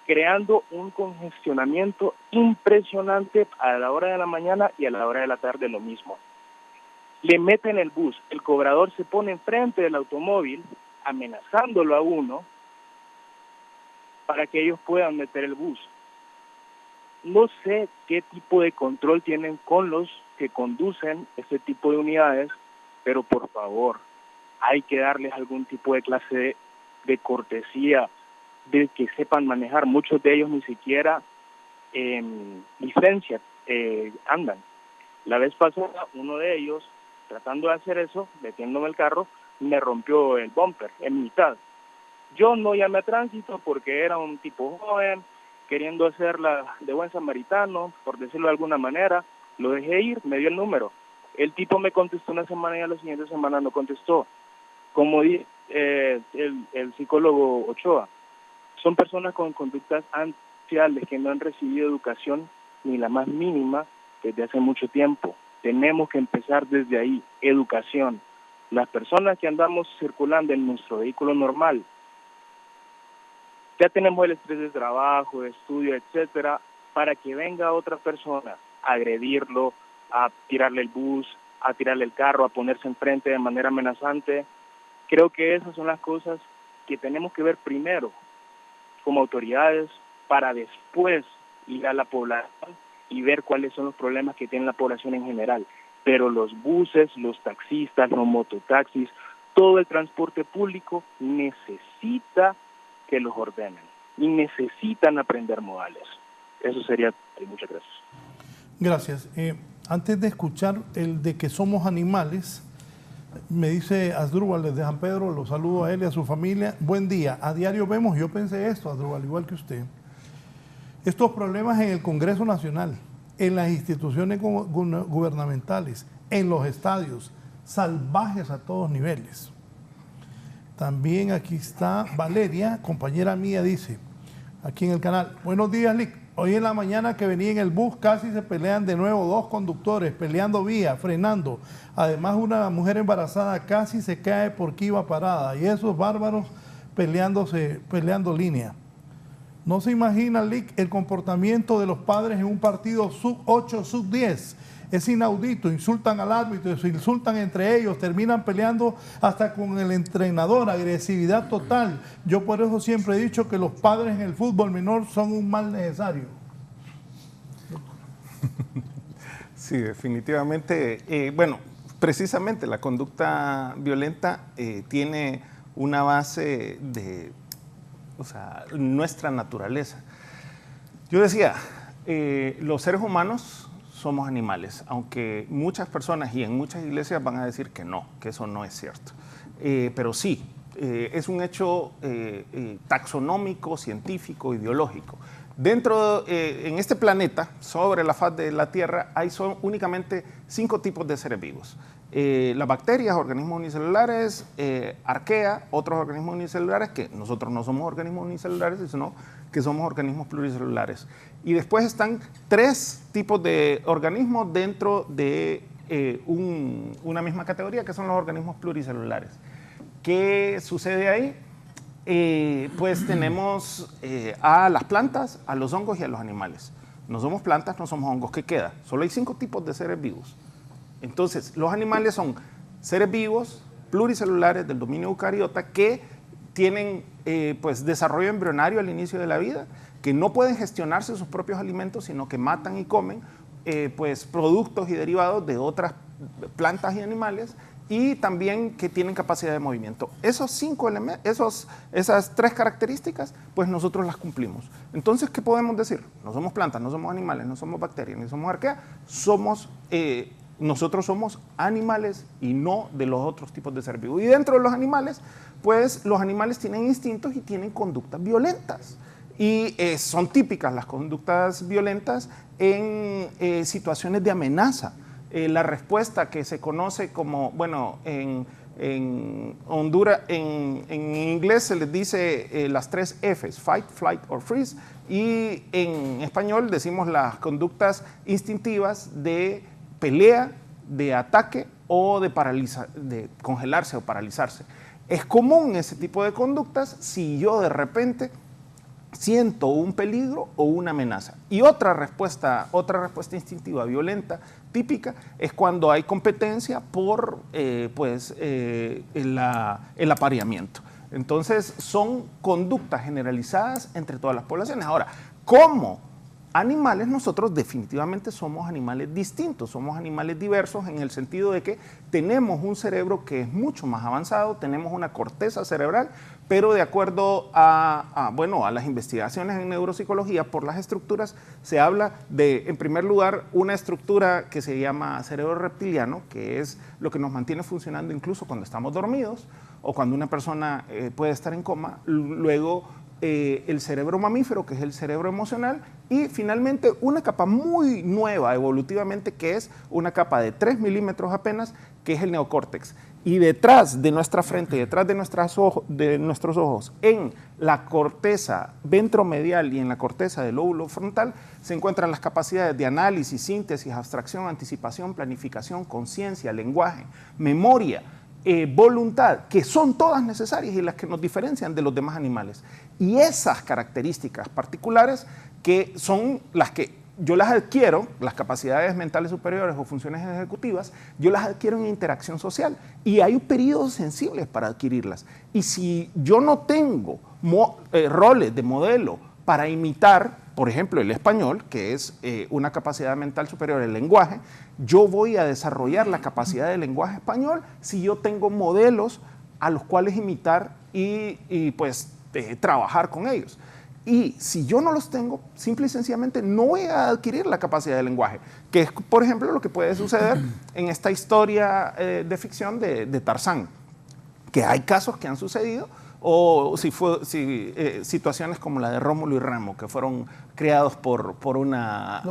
creando un congestionamiento impresionante a la hora de la mañana y a la hora de la tarde lo mismo. Le meten el bus, el cobrador se pone enfrente del automóvil, amenazándolo a uno, para que ellos puedan meter el bus. No sé qué tipo de control tienen con los que conducen este tipo de unidades, pero por favor, hay que darles algún tipo de clase de cortesía, de que sepan manejar. Muchos de ellos ni siquiera licencia andan. La vez pasada, uno de ellos, tratando de hacer eso, metiéndome el carro, me rompió el bumper en mitad. Yo no llamé a tránsito porque era un tipo joven, queriendo hacerla de buen samaritano, por decirlo de alguna manera. Lo dejé ir, me dio el número. El tipo me contestó una semana y a la siguiente semana no contestó. Como dice el psicólogo Ochoa, son personas con conductas antisociales que no han recibido educación ni la más mínima desde hace mucho tiempo. Tenemos que empezar desde ahí, educación. Las personas que andamos circulando en nuestro vehículo normal, ya tenemos el estrés de trabajo, de estudio, etcétera, para que venga otra persona a agredirlo, a tirarle el bus, a tirarle el carro, a ponerse enfrente de manera amenazante. Creo que esas son las cosas que tenemos que ver primero como autoridades para después ir a la población y ver cuáles son los problemas que tiene la población en general. Pero los buses, los taxistas, los mototaxis, todo el transporte público necesita que los ordenen y necesitan aprender modales. Eso sería. Muchas gracias. Gracias. Antes de escuchar el de que somos animales, me dice Asdrúbal desde San Pedro, lo saludo a él y a su familia. Buen día. A diario vemos, yo pensé esto, Asdrúbal, igual que usted, estos problemas en el Congreso Nacional, en las instituciones gubernamentales, en los estadios, salvajes a todos niveles. También aquí está Valeria, compañera mía, dice, aquí en el canal, buenos días, Lick. Hoy en la mañana que venía en el bus casi se pelean de nuevo dos conductores, peleando vía, frenando. Además una mujer embarazada casi se cae porque iba parada y esos bárbaros peleando línea. No se imagina, Lick, el comportamiento de los padres en un partido sub-8, sub-10. Es inaudito, insultan al árbitro, se insultan entre ellos, terminan peleando hasta con el entrenador, agresividad total. Yo por eso siempre he dicho que los padres en el fútbol menor son un mal necesario. Sí, definitivamente. Bueno, precisamente la conducta violenta tiene una base de, nuestra naturaleza. Yo decía, los seres humanos somos animales, aunque muchas personas y en muchas iglesias van a decir que no, que eso no es cierto. Pero sí, es un hecho taxonómico, científico, ideológico. En este planeta, sobre la faz de la Tierra, hay únicamente 5 tipos de seres vivos. Las bacterias, organismos unicelulares, arquea, otros organismos unicelulares, que nosotros no somos organismos unicelulares, sino que somos organismos pluricelulares. Y después están 3 tipos de organismos dentro de una misma categoría, que son los organismos pluricelulares. ¿Qué sucede ahí? pues tenemos a las plantas, a los hongos y a los animales. No somos plantas, no somos hongos. ¿Qué queda? Solo hay 5 tipos de seres vivos. Entonces, los animales son seres vivos, pluricelulares del dominio eucariota, que tienen pues desarrollo embrionario al inicio de la vida, que no pueden gestionarse sus propios alimentos, sino que matan y comen pues productos y derivados de otras plantas y animales, y también que tienen capacidad de movimiento. Esos 5 elementos, esas 3 características, pues nosotros las cumplimos. Entonces, ¿qué podemos decir? No somos plantas, no somos animales, no somos bacterias, ni somos arqueas, nosotros somos animales y no de los otros tipos de seres vivos. Y dentro de los animales, pues los animales tienen instintos y tienen conductas violentas. Y son típicas las conductas violentas en situaciones de amenaza. La respuesta que se conoce como, bueno, en Honduras, en inglés se les dice las 3 Fs, fight, flight or freeze, y en español decimos las conductas instintivas de pelea, de ataque o de congelarse o paralizarse. Es común ese tipo de conductas si yo de repente siento un peligro o una amenaza. Y otra respuesta instintiva violenta típica es cuando hay competencia por el apareamiento. Entonces son conductas generalizadas entre todas las poblaciones. Ahora, ¿cómo? Animales, nosotros definitivamente somos animales distintos, somos animales diversos en el sentido de que tenemos un cerebro que es mucho más avanzado, tenemos una corteza cerebral, pero de acuerdo a las investigaciones en neuropsicología, por las estructuras, se habla de, en primer lugar, una estructura que se llama cerebro reptiliano, que es lo que nos mantiene funcionando incluso cuando estamos dormidos o cuando una persona puede estar en coma. Luego, el cerebro mamífero, que es el cerebro emocional, y finalmente una capa muy nueva evolutivamente, que es una capa de 3 milímetros apenas, que es el neocórtex. Y detrás de nuestra frente, detrás de nuestros ojos, en la corteza ventromedial y en la corteza del lóbulo frontal, se encuentran las capacidades de análisis, síntesis, abstracción, anticipación, planificación, conciencia, lenguaje, memoria, voluntad, que son todas necesarias y las que nos diferencian de los demás animales. Y esas características particulares, que son las que yo las adquiero, las capacidades mentales superiores o funciones ejecutivas, yo las adquiero en interacción social, y hay periodos sensibles para adquirirlas. Y si yo no tengo roles de modelo para imitar, por ejemplo, el español, que es una capacidad mental superior al lenguaje, yo voy a desarrollar la capacidad del lenguaje español si yo tengo modelos a los cuales imitar y trabajar con ellos. Y si yo no los tengo, simple y sencillamente no voy a adquirir la capacidad del lenguaje, que es, por ejemplo, lo que puede suceder en esta historia de ficción de Tarzán, que hay casos que han sucedido, o situaciones como la de Rómulo y Remo, que fueron criados por una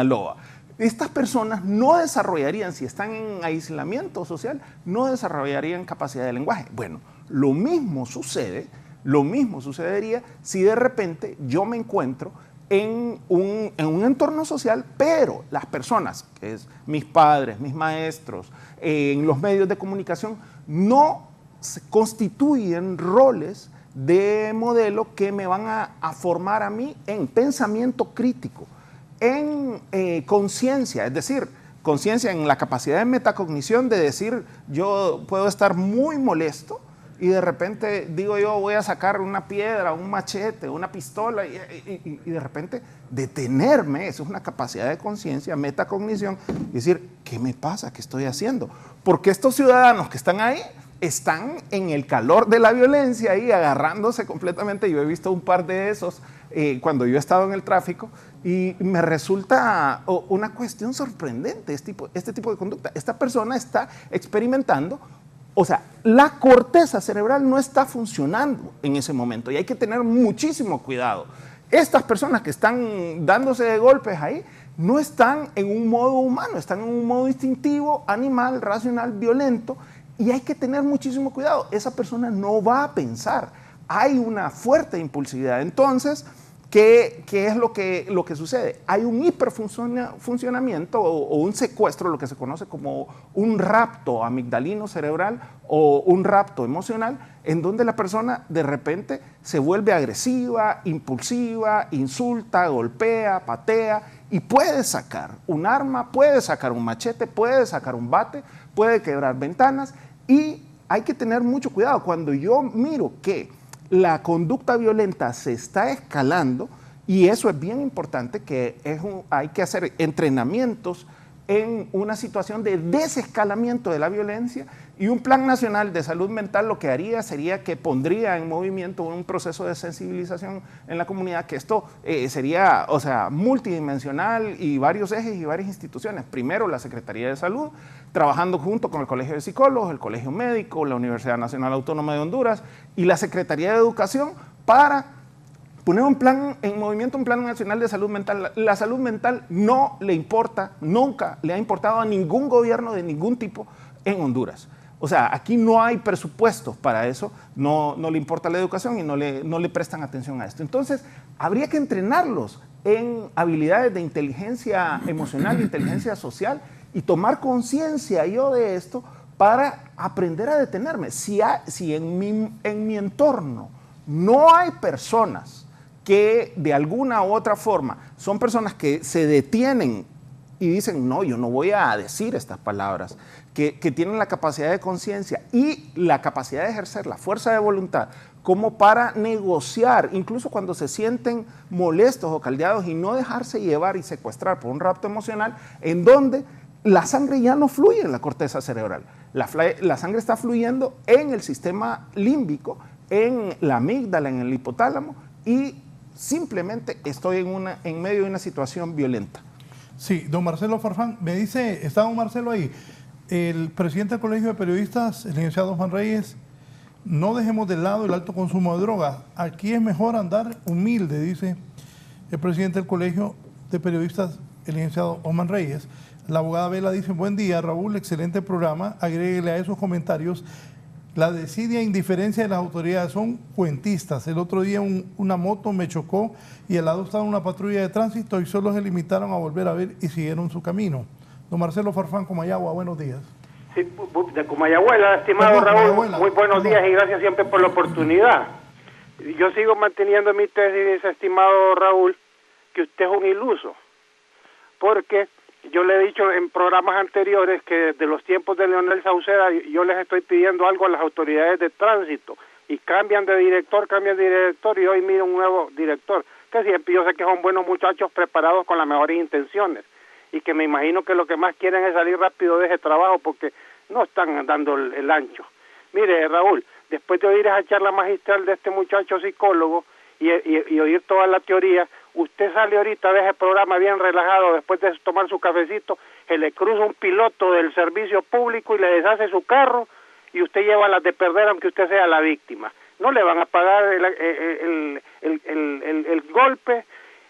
loba. Estas personas no desarrollarían, si están en aislamiento social, no desarrollarían capacidad de lenguaje. Bueno, lo mismo sucedería si de repente yo me encuentro en un entorno social, pero las personas, que es mis padres, mis maestros, en los medios de comunicación, no se constituyen roles de modelo que me van a formar a mí en pensamiento crítico, en conciencia, es decir, conciencia en la capacidad de metacognición, de decir, yo puedo estar muy molesto y de repente digo yo voy a sacar una piedra, un machete, una pistola y de repente detenerme. Eso es una capacidad de conciencia, metacognición, y decir, ¿qué me pasa? ¿Qué estoy haciendo? Porque estos ciudadanos que están ahí están en el calor de la violencia ahí agarrándose completamente. Yo he visto un par de esos cuando yo he estado en el tráfico y me resulta una cuestión sorprendente este tipo de conducta. Esta persona está experimentando, o sea, la corteza cerebral no está funcionando en ese momento y hay que tener muchísimo cuidado. Estas personas que están dándose de golpes ahí no están en un modo humano, están en un modo instintivo, animal, racional, violento, y hay que tener muchísimo cuidado. Esa persona no va a pensar, hay una fuerte impulsividad. Entonces, ¿Qué es lo que sucede? Hay un hiperfuncionamiento o un secuestro, lo que se conoce como un rapto amigdalino cerebral o un rapto emocional, en donde la persona de repente se vuelve agresiva, impulsiva, insulta, golpea, patea y puede sacar un arma, puede sacar un machete, puede sacar un bate, puede quebrar ventanas, y hay que tener mucho cuidado. Cuando yo miro que la conducta violenta se está escalando, y eso es bien importante, que hay que hacer entrenamientos en una situación de desescalamiento de la violencia, y un plan nacional de salud mental lo que haría sería que pondría en movimiento un proceso de sensibilización en la comunidad, que esto sería, o sea, multidimensional y varios ejes y varias instituciones. Primero, la Secretaría de Salud, trabajando junto con el Colegio de Psicólogos, el Colegio Médico, la Universidad Nacional Autónoma de Honduras y la Secretaría de Educación, para poner en movimiento un plan nacional de salud mental. La salud mental no le importa, nunca le ha importado a ningún gobierno de ningún tipo en Honduras. O sea, aquí no hay presupuestos para eso, no le importa la educación y no le prestan atención a esto. Entonces, habría que entrenarlos en habilidades de inteligencia emocional, inteligencia social, y tomar conciencia yo de esto para aprender a detenerme. Si en mi entorno no hay personas que de alguna u otra forma son personas que se detienen y dicen, no, yo no voy a decir estas palabras, que tienen la capacidad de conciencia y la capacidad de ejercer la fuerza de voluntad como para negociar, incluso cuando se sienten molestos o caldeados, y no dejarse llevar y secuestrar por un rapto emocional en donde la sangre ya no fluye en la corteza cerebral. La sangre está fluyendo en el sistema límbico, en la amígdala, en el hipotálamo, y simplemente estoy en medio de una situación violenta. Sí, don Marcelo Farfán, me dice, está don Marcelo ahí, el presidente del Colegio de Periodistas, el licenciado Juan Reyes, no dejemos de lado el alto consumo de drogas. Aquí es mejor andar humilde, dice el presidente del Colegio de Periodistas, el licenciado Juan Reyes. La abogada Vela dice, buen día, Raúl, excelente programa. Agréguele a esos comentarios, la desidia e indiferencia de las autoridades son cuentistas. El otro día una moto me chocó y al lado estaba una patrulla de tránsito y solo se limitaron a volver a ver y siguieron su camino. Don Marcelo Farfán, Comayagua, buenos días. Sí, de Comayagüela, estimado Raúl, muy buenos días y gracias siempre por la oportunidad. Yo sigo manteniendo mi tesis, estimado Raúl, que usted es un iluso, porque yo le he dicho en programas anteriores que desde los tiempos de Leonel Sauceda yo les estoy pidiendo algo a las autoridades de tránsito y cambian de director y hoy miro un nuevo director, que siempre yo sé que son buenos muchachos preparados con las mejores intenciones y que me imagino que lo que más quieren es salir rápido de ese trabajo porque no están dando el ancho. Mire, Raúl, después de oír esa charla magistral de este muchacho psicólogo y oír toda la teoría, usted sale ahorita de ese programa bien relajado, después de tomar su cafecito, se le cruza un piloto del servicio público y le deshace su carro y usted lleva las de perder aunque usted sea la víctima. No le van a pagar el golpe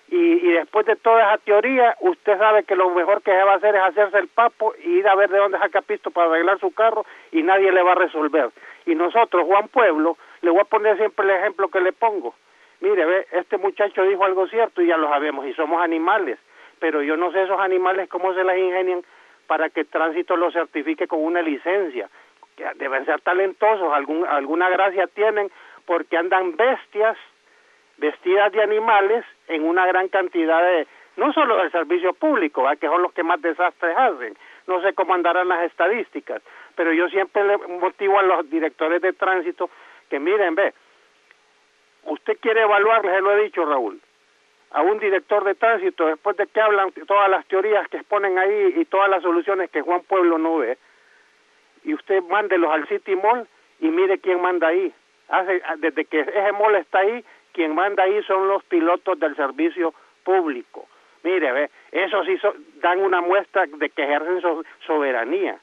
y después de toda esa teoría, usted sabe que lo mejor que se va a hacer es hacerse el papo y ir a ver de dónde saca pisto para arreglar su carro y nadie le va a resolver. Y nosotros, Juan Pueblo, le voy a poner siempre el ejemplo que le pongo. Mire, ve, este muchacho dijo algo cierto y ya lo sabemos, y somos animales, pero yo no sé esos animales cómo se las ingenian para que el tránsito los certifique con una licencia. Que deben ser talentosos, alguna gracia tienen, porque andan vestidas de animales en una gran cantidad de, no solo del servicio público, ¿verdad? Que son los que más desastres hacen. No sé cómo andarán las estadísticas, pero yo siempre le motivo a los directores de tránsito que miren, ve, usted quiere evaluar, se lo he dicho, Raúl, a un director de tránsito después de que hablan todas las teorías que exponen ahí y todas las soluciones que Juan Pueblo no ve, y usted mándelos al City Mall y mire quién manda ahí. Desde que ese mall está ahí, quien manda ahí son los pilotos del servicio público. Mire, ve, eso sí dan una muestra de que ejercen soberanía,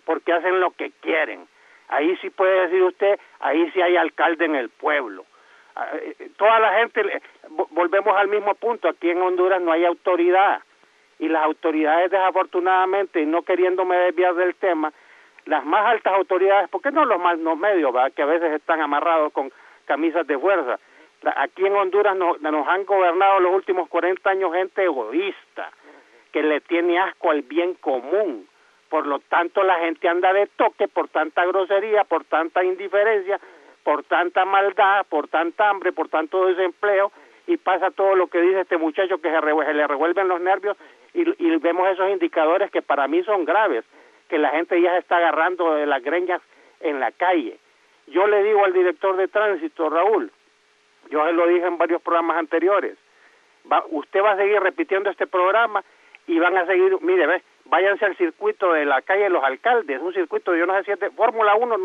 porque hacen lo que quieren. Ahí sí puede decir usted, ahí sí hay alcalde en el pueblo. Toda la gente, volvemos al mismo punto, aquí en Honduras no hay autoridad, y las autoridades desafortunadamente, y no queriéndome desviar del tema, las más altas autoridades, porque no los medios, ¿verdad? Que a veces están amarrados con camisas de fuerza, Aquí en Honduras nos han gobernado los últimos 40 años gente egoísta, que le tiene asco al bien común. Por lo tanto, la gente anda de toque por tanta grosería, por tanta indiferencia, por tanta maldad, por tanta hambre, por tanto desempleo, y pasa todo lo que dice este muchacho, que se le revuelven los nervios, y vemos esos indicadores que para mí son graves, que la gente ya se está agarrando de las greñas en la calle. Yo le digo al director de tránsito, Raúl, yo se lo dije en varios programas anteriores, usted va a seguir repitiendo este programa y van a seguir, mire, váyanse al circuito de la calle de los Alcaldes, un circuito, yo no sé si es de Fórmula 1,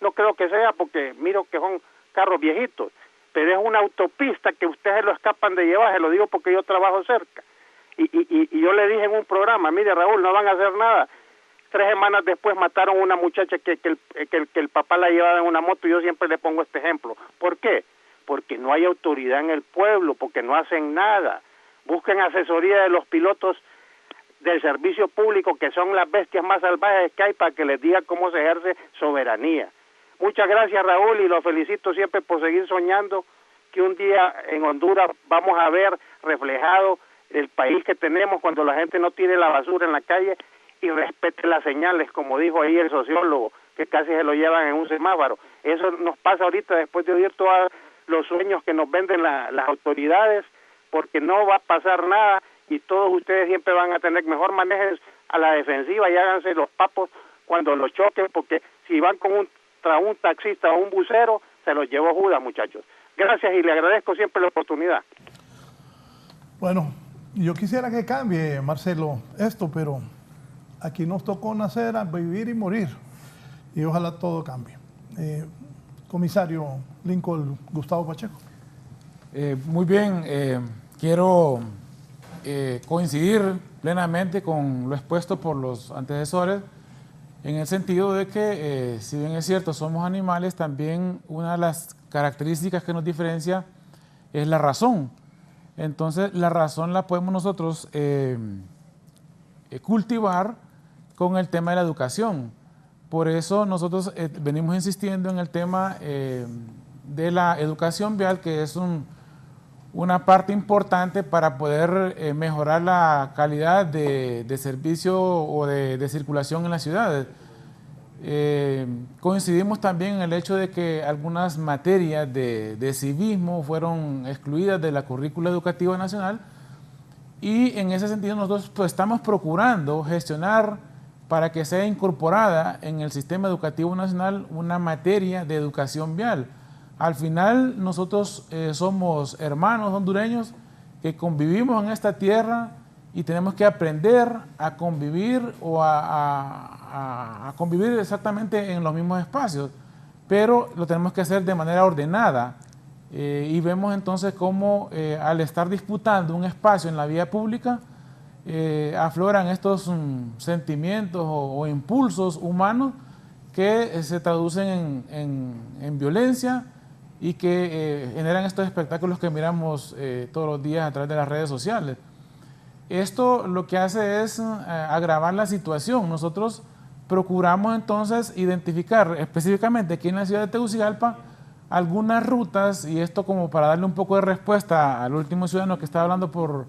no creo que sea, porque miro que son carros viejitos, pero es una autopista que ustedes se lo escapan de llevar, se lo digo porque yo trabajo cerca. Y yo le dije en un programa, mire Raúl, no van a hacer nada. 3 semanas después mataron a una muchacha que el papá la llevaba en una moto, y yo siempre le pongo este ejemplo. ¿Por qué? Porque no hay autoridad en el pueblo, porque no hacen nada. Busquen asesoría de los pilotos del servicio público, que son las bestias más salvajes que hay, para que les diga cómo se ejerce soberanía. Muchas gracias, Raúl, y lo felicito siempre por seguir soñando que un día en Honduras vamos a ver reflejado el país que tenemos, cuando la gente no tire la basura en la calle y respete las señales, como dijo ahí el sociólogo, que casi se lo llevan en un semáforo. Eso nos pasa ahorita después de oír todos los sueños que nos venden las autoridades, porque no va a pasar nada, y todos ustedes siempre van a tener mejor manejo a la defensiva, y háganse los papos cuando los choquen, porque si van con un taxista o un bucero, se los llevó Judas, muchachos. Gracias, y le agradezco siempre la oportunidad. Bueno, yo quisiera que cambie, Marcelo, esto, pero aquí nos tocó nacer, a vivir y morir, y ojalá todo cambie. Comisario Lincoln Gustavo Pacheco. Muy bien, quiero coincidir plenamente con lo expuesto por los antecesores, en el sentido de que, si bien es cierto, somos animales, también una de las características que nos diferencia es la razón. Entonces, la razón la podemos nosotros cultivar con el tema de la educación. Por eso nosotros venimos insistiendo en el tema de la educación vial, que es una parte importante para poder mejorar la calidad de servicio o de circulación en las ciudades. Coincidimos también en el hecho de que algunas materias de civismo fueron excluidas de la currícula educativa nacional, y en ese sentido nosotros pues, estamos procurando gestionar para que sea incorporada en el sistema educativo nacional una materia de educación vial. Al final nosotros somos hermanos hondureños que convivimos en esta tierra, y tenemos que aprender a convivir o a convivir exactamente en los mismos espacios, pero lo tenemos que hacer de manera ordenada, y vemos entonces cómo al estar disputando un espacio en la vía pública afloran estos sentimientos o impulsos humanos que se traducen en violencia, y que generan estos espectáculos que miramos todos los días a través de las redes sociales. Esto lo que hace es agravar la situación. Nosotros procuramos entonces identificar específicamente aquí en la ciudad de Tegucigalpa algunas rutas, y esto como para darle un poco de respuesta al último ciudadano que estaba hablando por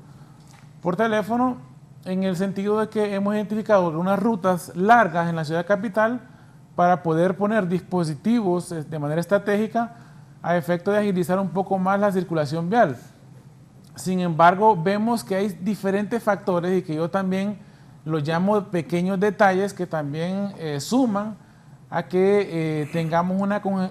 teléfono, en el sentido de que hemos identificado unas rutas largas en la ciudad capital para poder poner dispositivos de manera estratégica a efecto de agilizar un poco más la circulación vial. Sin embargo, vemos que hay diferentes factores, y que yo también los llamo pequeños detalles, que también suman a que tengamos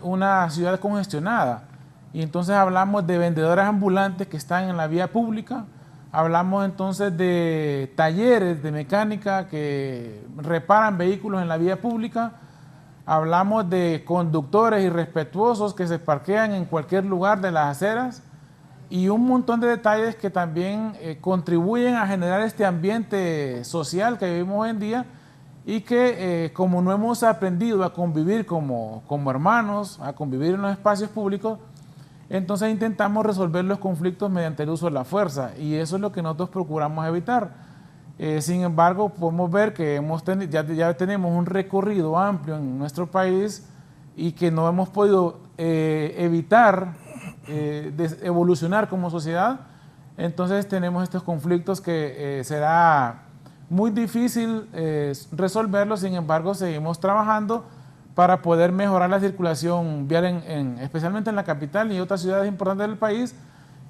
una ciudad congestionada. Y entonces hablamos de vendedores ambulantes que están en la vía pública, hablamos entonces de talleres de mecánica que reparan vehículos en la vía pública, hablamos de conductores irrespetuosos que se parquean en cualquier lugar de las aceras, y un montón de detalles que también contribuyen a generar este ambiente social que vivimos hoy en día, y que como no hemos aprendido a convivir como hermanos, a convivir en los espacios públicos, entonces intentamos resolver los conflictos mediante el uso de la fuerza, y eso es lo que nosotros procuramos evitar. Sin embargo, podemos ver que ya tenemos un recorrido amplio en nuestro país, y que no hemos podido evitar evolucionar como sociedad. Entonces tenemos estos conflictos que será muy difícil resolverlos, sin embargo seguimos trabajando para poder mejorar la circulación vial, especialmente en la capital y otras ciudades importantes del país.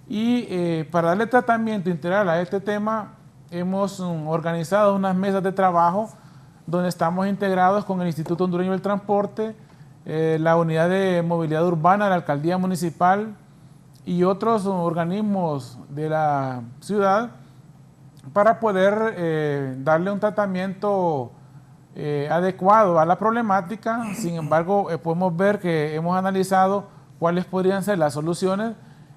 Y para darle tratamiento integral a este tema, hemos organizado unas mesas de trabajo donde estamos integrados con el Instituto Hondureño del Transporte, la Unidad de Movilidad Urbana de la Alcaldía Municipal y otros organismos de la ciudad para poder darle un tratamiento adecuado a la problemática. Sin embargo, podemos ver que hemos analizado cuáles podrían ser las soluciones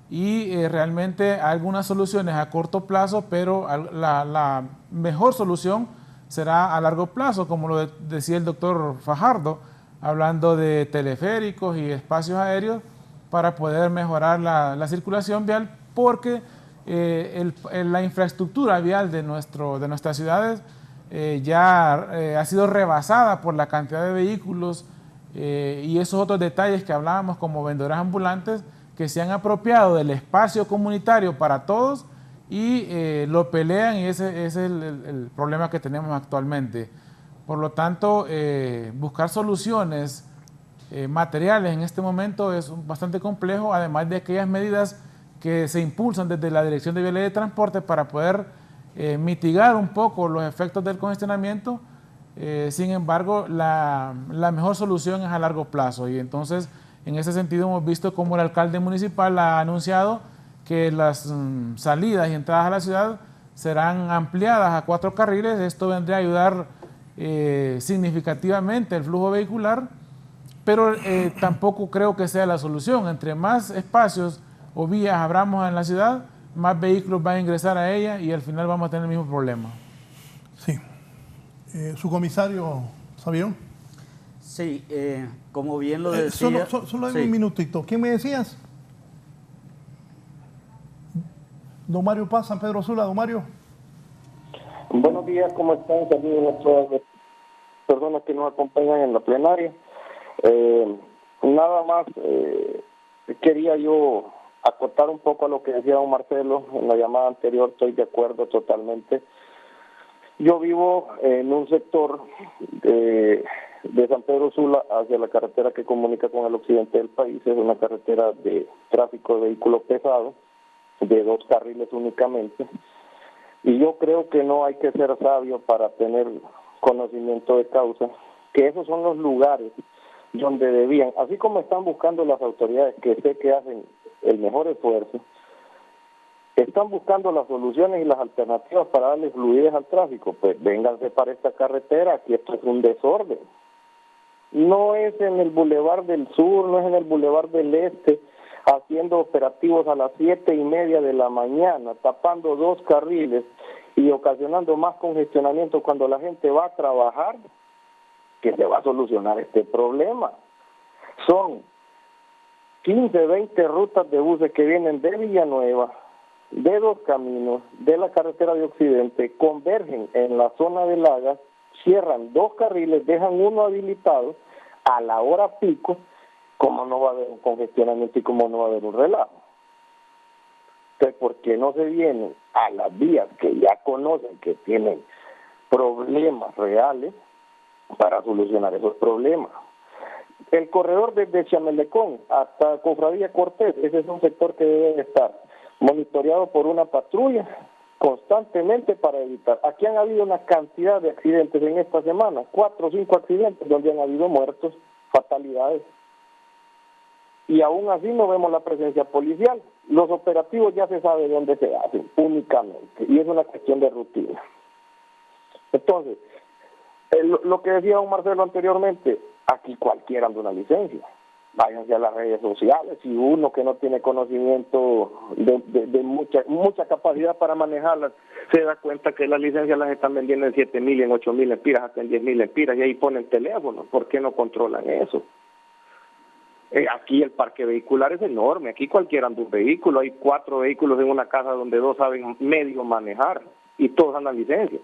y realmente algunas soluciones a corto plazo, pero la mejor solución será a largo plazo, como lo decía el doctor Fajardo, hablando de teleféricos y espacios aéreos para poder mejorar la circulación vial, porque la infraestructura vial de nuestras ciudades ya ha sido rebasada por la cantidad de vehículos y esos otros detalles que hablábamos, como vendedores ambulantes que se han apropiado del espacio comunitario para todos y lo pelean, y ese es el problema que tenemos actualmente. Por lo tanto, buscar soluciones materiales en este momento es bastante complejo, además de aquellas medidas que se impulsan desde la Dirección de Vialidad y Transporte para poder mitigar un poco los efectos del congestionamiento. Sin embargo, la mejor solución es a largo plazo, y entonces en ese sentido hemos visto cómo el alcalde municipal ha anunciado que las salidas y entradas a la ciudad serán ampliadas a 4 carriles. Esto vendría a ayudar significativamente el flujo vehicular, pero tampoco creo que sea la solución. Entre más espacios o vías abramos en la ciudad, más vehículos van a ingresar a ella y al final vamos a tener el mismo problema. Sí. ¿Su comisario, Sabión? Sí, como bien lo decía... Solo hay un minutito. ¿Quién me decías? Don Mario Paz, San Pedro Sula. Don Mario. Buenos días, ¿cómo están? Saludos a todas las personas que nos acompañan en la plenaria. Nada más quería yo acotar un poco a lo que decía don Marcelo en la llamada anterior. Estoy de acuerdo totalmente. Yo vivo en un sector de San Pedro Sula hacia la carretera que comunica con el occidente del país. Es una carretera de tráfico de vehículos pesados, de 2 carriles únicamente. Y yo creo que no hay que ser sabio para tener conocimiento de causa, que esos son los lugares donde debían, así como están buscando las autoridades, que sé que hacen el mejor esfuerzo, están buscando las soluciones y las alternativas para darle fluidez al tráfico. Pues vénganse para esta carretera, aquí esto es un desorden. No es en el Boulevard del Sur, no es en el Boulevard del Este, haciendo operativos a las 7:30 de la mañana, tapando 2 carriles y ocasionando más congestionamiento cuando la gente va a trabajar, que se va a solucionar este problema. Son 15, 20 rutas de buses que vienen de Villanueva, de Dos Caminos, de la carretera de Occidente, convergen en la zona de Lagas, cierran 2 carriles, dejan uno habilitado a la hora pico. Como no va a haber un congestionamiento y como no va a haber un relajo. Entonces, ¿por qué no se vienen a las vías que ya conocen que tienen problemas reales para solucionar esos problemas? El corredor desde Chamelecón hasta Cofradía Cortés, ese es un sector que debe estar monitoreado por una patrulla constantemente para evitar. Aquí han habido una cantidad de accidentes en esta semana, 4 o 5 accidentes donde han habido muertos, fatalidades. Y aún así no vemos la presencia policial. Los operativos ya se sabe dónde se hacen, únicamente, y es una cuestión de rutina. Entonces, lo que decía don Marcelo anteriormente, aquí cualquiera anda una licencia. Váyanse a las redes sociales, y uno que no tiene conocimiento de mucha capacidad para manejarlas, se da cuenta que las licencias las están vendiendo en 7,000, en 8,000 lempiras, hasta en 10,000 lempiras, y ahí ponen teléfono. ¿Por qué no controlan eso? Aquí el parque vehicular es enorme, aquí cualquiera anda un vehículo, hay 4 vehículos en una casa donde 2 saben medio manejar y todos andan licencia.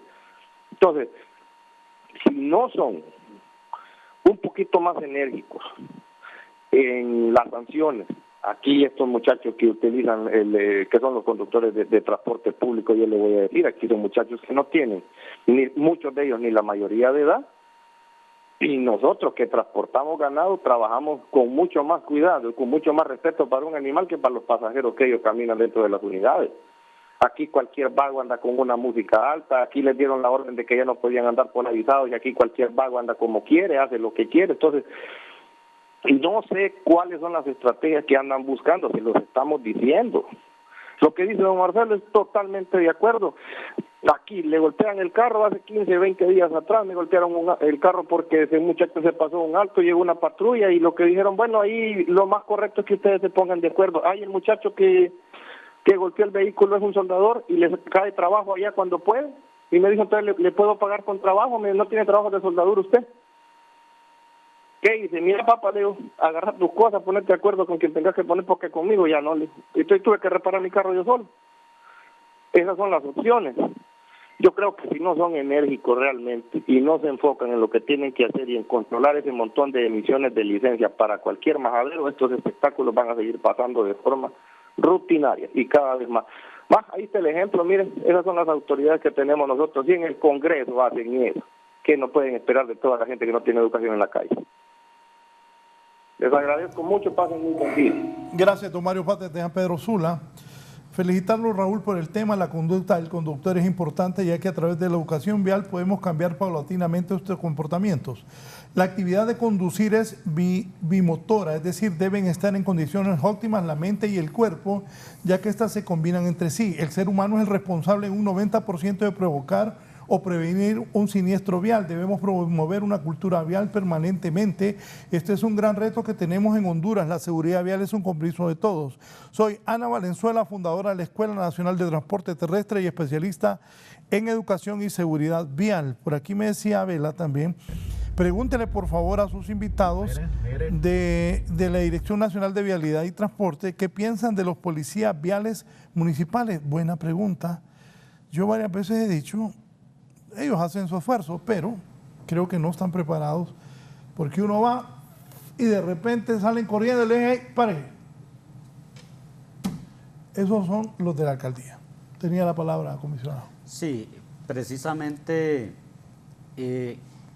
Entonces, si no son un poquito más enérgicos en las sanciones Aquí estos muchachos que utilizan, que son los conductores de transporte público, yo les voy a decir, aquí son muchachos que no tienen, ni muchos de ellos, ni la mayoría de edad, y nosotros que transportamos ganado trabajamos con mucho más cuidado y con mucho más respeto para un animal que para los pasajeros que ellos caminan dentro de las unidades. Aquí cualquier vago anda con una música alta, aquí les dieron la orden de que ya no podían andar polarizados y aquí cualquier vago anda como quiere, hace lo que quiere. Entonces, no sé cuáles son las estrategias que andan buscando, si los estamos diciendo. Lo que dice don Marcelo es totalmente de acuerdo. Aquí le golpean el carro hace 15, 20 días atrás, me golpearon el carro porque ese muchacho se pasó un alto, llegó una patrulla y lo que dijeron, bueno, ahí lo más correcto es que ustedes se pongan de acuerdo. Hay el muchacho que golpeó el vehículo es un soldador y le cae trabajo allá cuando puede. Y me dijo, entonces, ¿le puedo pagar con trabajo? No tiene trabajo de soldadura usted. ¿Qué dice? Mira, papá, le digo, agarra tus cosas, ponerte de acuerdo con quien tengas que poner porque conmigo ya no. Entonces tuve que reparar mi carro yo solo. Esas son las opciones. Yo creo que si no son enérgicos realmente y no se enfocan en lo que tienen que hacer y en controlar ese montón de emisiones de licencia para cualquier majadero, estos espectáculos van a seguir pasando de forma rutinaria y cada vez más. Ahí está el ejemplo, miren, esas son las autoridades que tenemos nosotros y en el Congreso hacen eso, que no pueden esperar de toda la gente que no tiene educación en la calle. Les agradezco mucho, pasen muy buen día. Gracias, don Mario Pate de San Pedro Sula. Felicitarlo, Raúl, por el tema. La conducta del conductor es importante, ya que a través de la educación vial podemos cambiar paulatinamente estos comportamientos. La actividad de conducir es bimotora, es decir, deben estar en condiciones óptimas la mente y el cuerpo, ya que éstas se combinan entre sí. El ser humano es el responsable en un 90% de provocar o prevenir un siniestro vial. Debemos promover una cultura vial permanentemente. Este es un gran reto que tenemos en Honduras. La seguridad vial es un compromiso de todos. Soy Ana Valenzuela, fundadora de la Escuela Nacional de Transporte Terrestre y especialista en educación y seguridad vial. Por aquí me decía Abela también, pregúntele por favor a sus invitados de la Dirección Nacional de Vialidad y Transporte qué piensan de los policías viales municipales. Buena pregunta. Yo varias veces he dicho, ellos hacen su esfuerzo, pero creo que no están preparados, porque uno va y de repente salen corriendo y le dicen, hey, pare. Esos son los de la alcaldía. Tenía la palabra, comisionado. Sí, precisamente,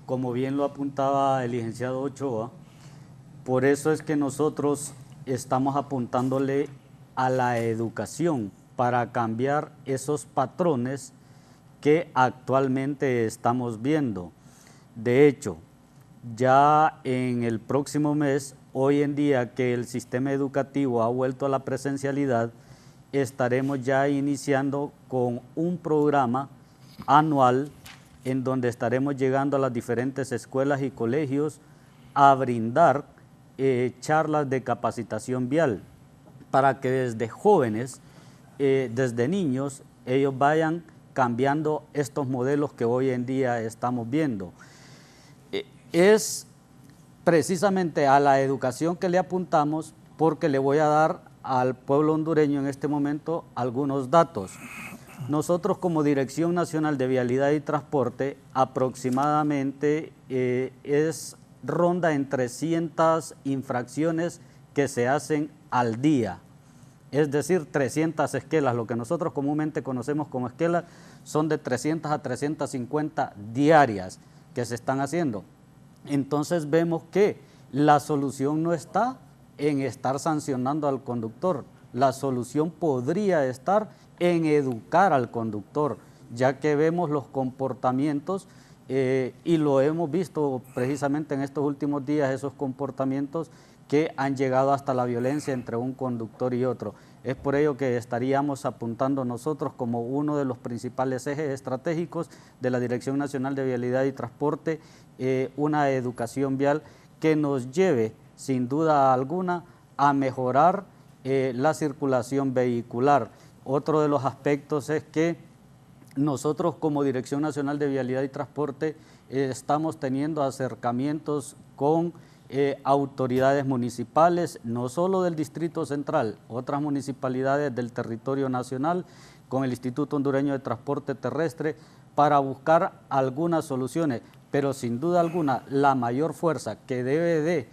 como bien lo apuntaba el licenciado Ochoa, por eso es que nosotros estamos apuntándole a la educación para cambiar esos patrones que actualmente estamos viendo. De hecho, ya en el próximo mes, hoy en día que el sistema educativo ha vuelto a la presencialidad, estaremos ya iniciando con un programa anual en donde estaremos llegando a las diferentes escuelas y colegios a brindar charlas de capacitación vial para que desde jóvenes, desde niños, ellos vayan cambiando estos modelos que hoy en día estamos viendo. Es precisamente a la educación que le apuntamos, porque le voy a dar al pueblo hondureño en este momento algunos datos. Nosotros como Dirección Nacional de Vialidad y Transporte aproximadamente ronda en 300 infracciones que se hacen al día. Es decir, 300 esquelas, lo que nosotros comúnmente conocemos como esquelas, son de 300 a 350 diarias que se están haciendo. Entonces vemos que la solución no está en estar sancionando al conductor, la solución podría estar en educar al conductor, ya que vemos los comportamientos y lo hemos visto precisamente en estos últimos días, esos comportamientos que han llegado hasta la violencia entre un conductor y otro. Es por ello que estaríamos apuntando nosotros como uno de los principales ejes estratégicos de la Dirección Nacional de Vialidad y Transporte, una educación vial que nos lleve, sin duda alguna, a mejorar la circulación vehicular. Otro de los aspectos es que nosotros como Dirección Nacional de Vialidad y Transporte estamos teniendo acercamientos con autoridades municipales, no solo del Distrito Central, otras municipalidades del territorio nacional, con el Instituto Hondureño de Transporte Terrestre, para buscar algunas soluciones, pero sin duda alguna la mayor fuerza que debe de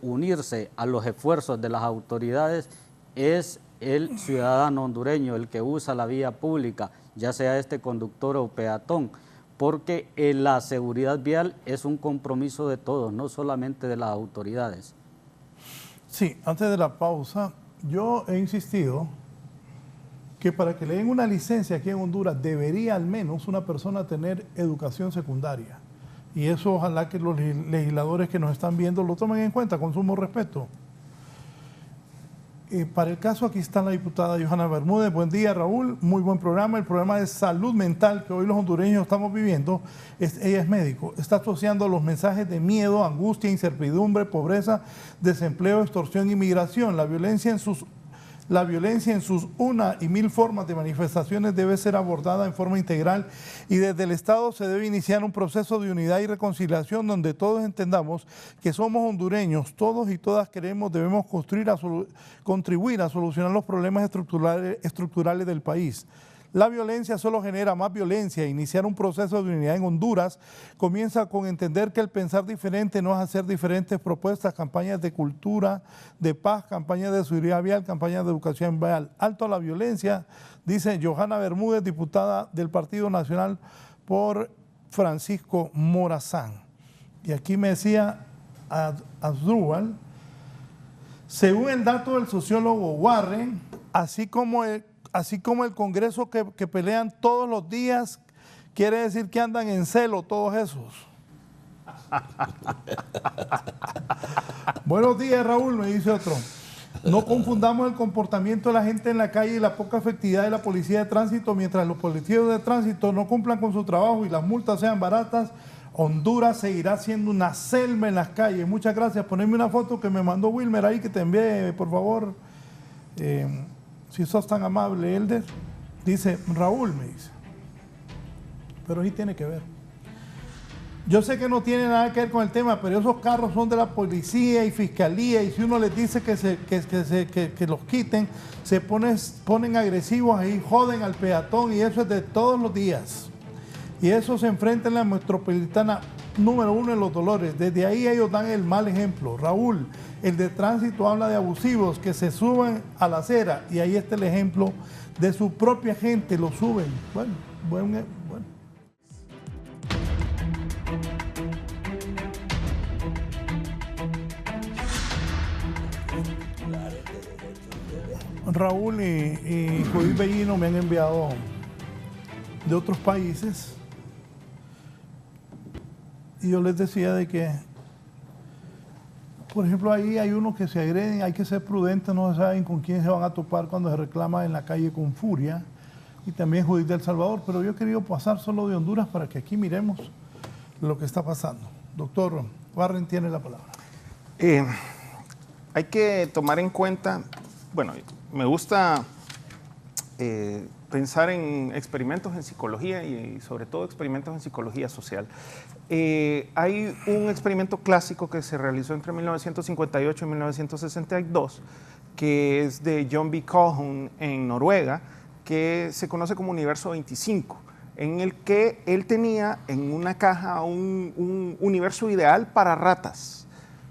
unirse a los esfuerzos de las autoridades es el ciudadano hondureño, el que usa la vía pública, ya sea este conductor o peatón, porque la seguridad vial es un compromiso de todos, no solamente de las autoridades. Sí, antes de la pausa, yo he insistido que para que le den una licencia aquí en Honduras debería al menos una persona tener educación secundaria. Y eso ojalá que los legisladores que nos están viendo lo tomen en cuenta, con sumo respeto. Para el caso, aquí está la diputada Johanna Bermúdez. Buen día, Raúl. Muy buen programa. El problema de salud mental que hoy los hondureños estamos viviendo, ella es médico. Está asociando los mensajes de miedo, angustia, incertidumbre, pobreza, desempleo, extorsión y migración. La violencia en sus una y mil formas de manifestaciones debe ser abordada en forma integral y desde el Estado se debe iniciar un proceso de unidad y reconciliación donde todos entendamos que somos hondureños, todos y todas debemos contribuir a solucionar los problemas estructurales del país. La violencia solo genera más violencia. Iniciar un proceso de unidad en Honduras comienza con entender que el pensar diferente no es hacer diferentes propuestas, campañas de cultura, de paz, campañas de seguridad vial, campañas de educación vial. Alto a la violencia, dice Johanna Bermúdez, diputada del Partido Nacional por Francisco Morazán. Y aquí me decía Asdrúbal, según el dato del sociólogo Warren, así como el Congreso que pelean todos los días, quiere decir que andan en celo todos esos. Buenos días, Raúl, me dice otro. No confundamos el comportamiento de la gente en la calle y la poca efectividad de la policía de tránsito. Mientras los policías de tránsito no cumplan con su trabajo y las multas sean baratas, Honduras seguirá siendo una selva en las calles. Muchas gracias. Poneme una foto que me mandó Wilmer ahí, que te envié, por favor. Si sos tan amable, Elder. Dice, Raúl, me dice. Pero sí tiene que ver. Yo sé que no tiene nada que ver con el tema, pero esos carros son de la policía y fiscalía, y si uno les dice que los quiten, se ponen agresivos ahí, joden al peatón, y eso es de todos los días. Y eso se enfrenta en la metropolitana número 1 en Los Dolores. Desde ahí ellos dan el mal ejemplo. Raúl, el de tránsito habla de abusivos que se suben a la acera, y ahí está el ejemplo de su propia gente, lo suben. Bueno. Raúl y Judith Bellino me han enviado de otros países, y yo les decía de que, por ejemplo, ahí hay unos que se agreden, hay que ser prudentes, no saben con quién se van a topar cuando se reclama en la calle con furia, y también Judith de El Salvador, pero yo he querido pasar solo de Honduras para que aquí miremos lo que está pasando. Doctor Warren tiene la palabra. Hay que tomar en cuenta, bueno, me gusta pensar en experimentos en psicología y sobre todo experimentos en psicología social. Hay un experimento clásico que se realizó entre 1958 y 1962, que es de John B. Calhoun en Noruega, que se conoce como Universo 25, en el que él tenía en una caja un universo ideal para ratas.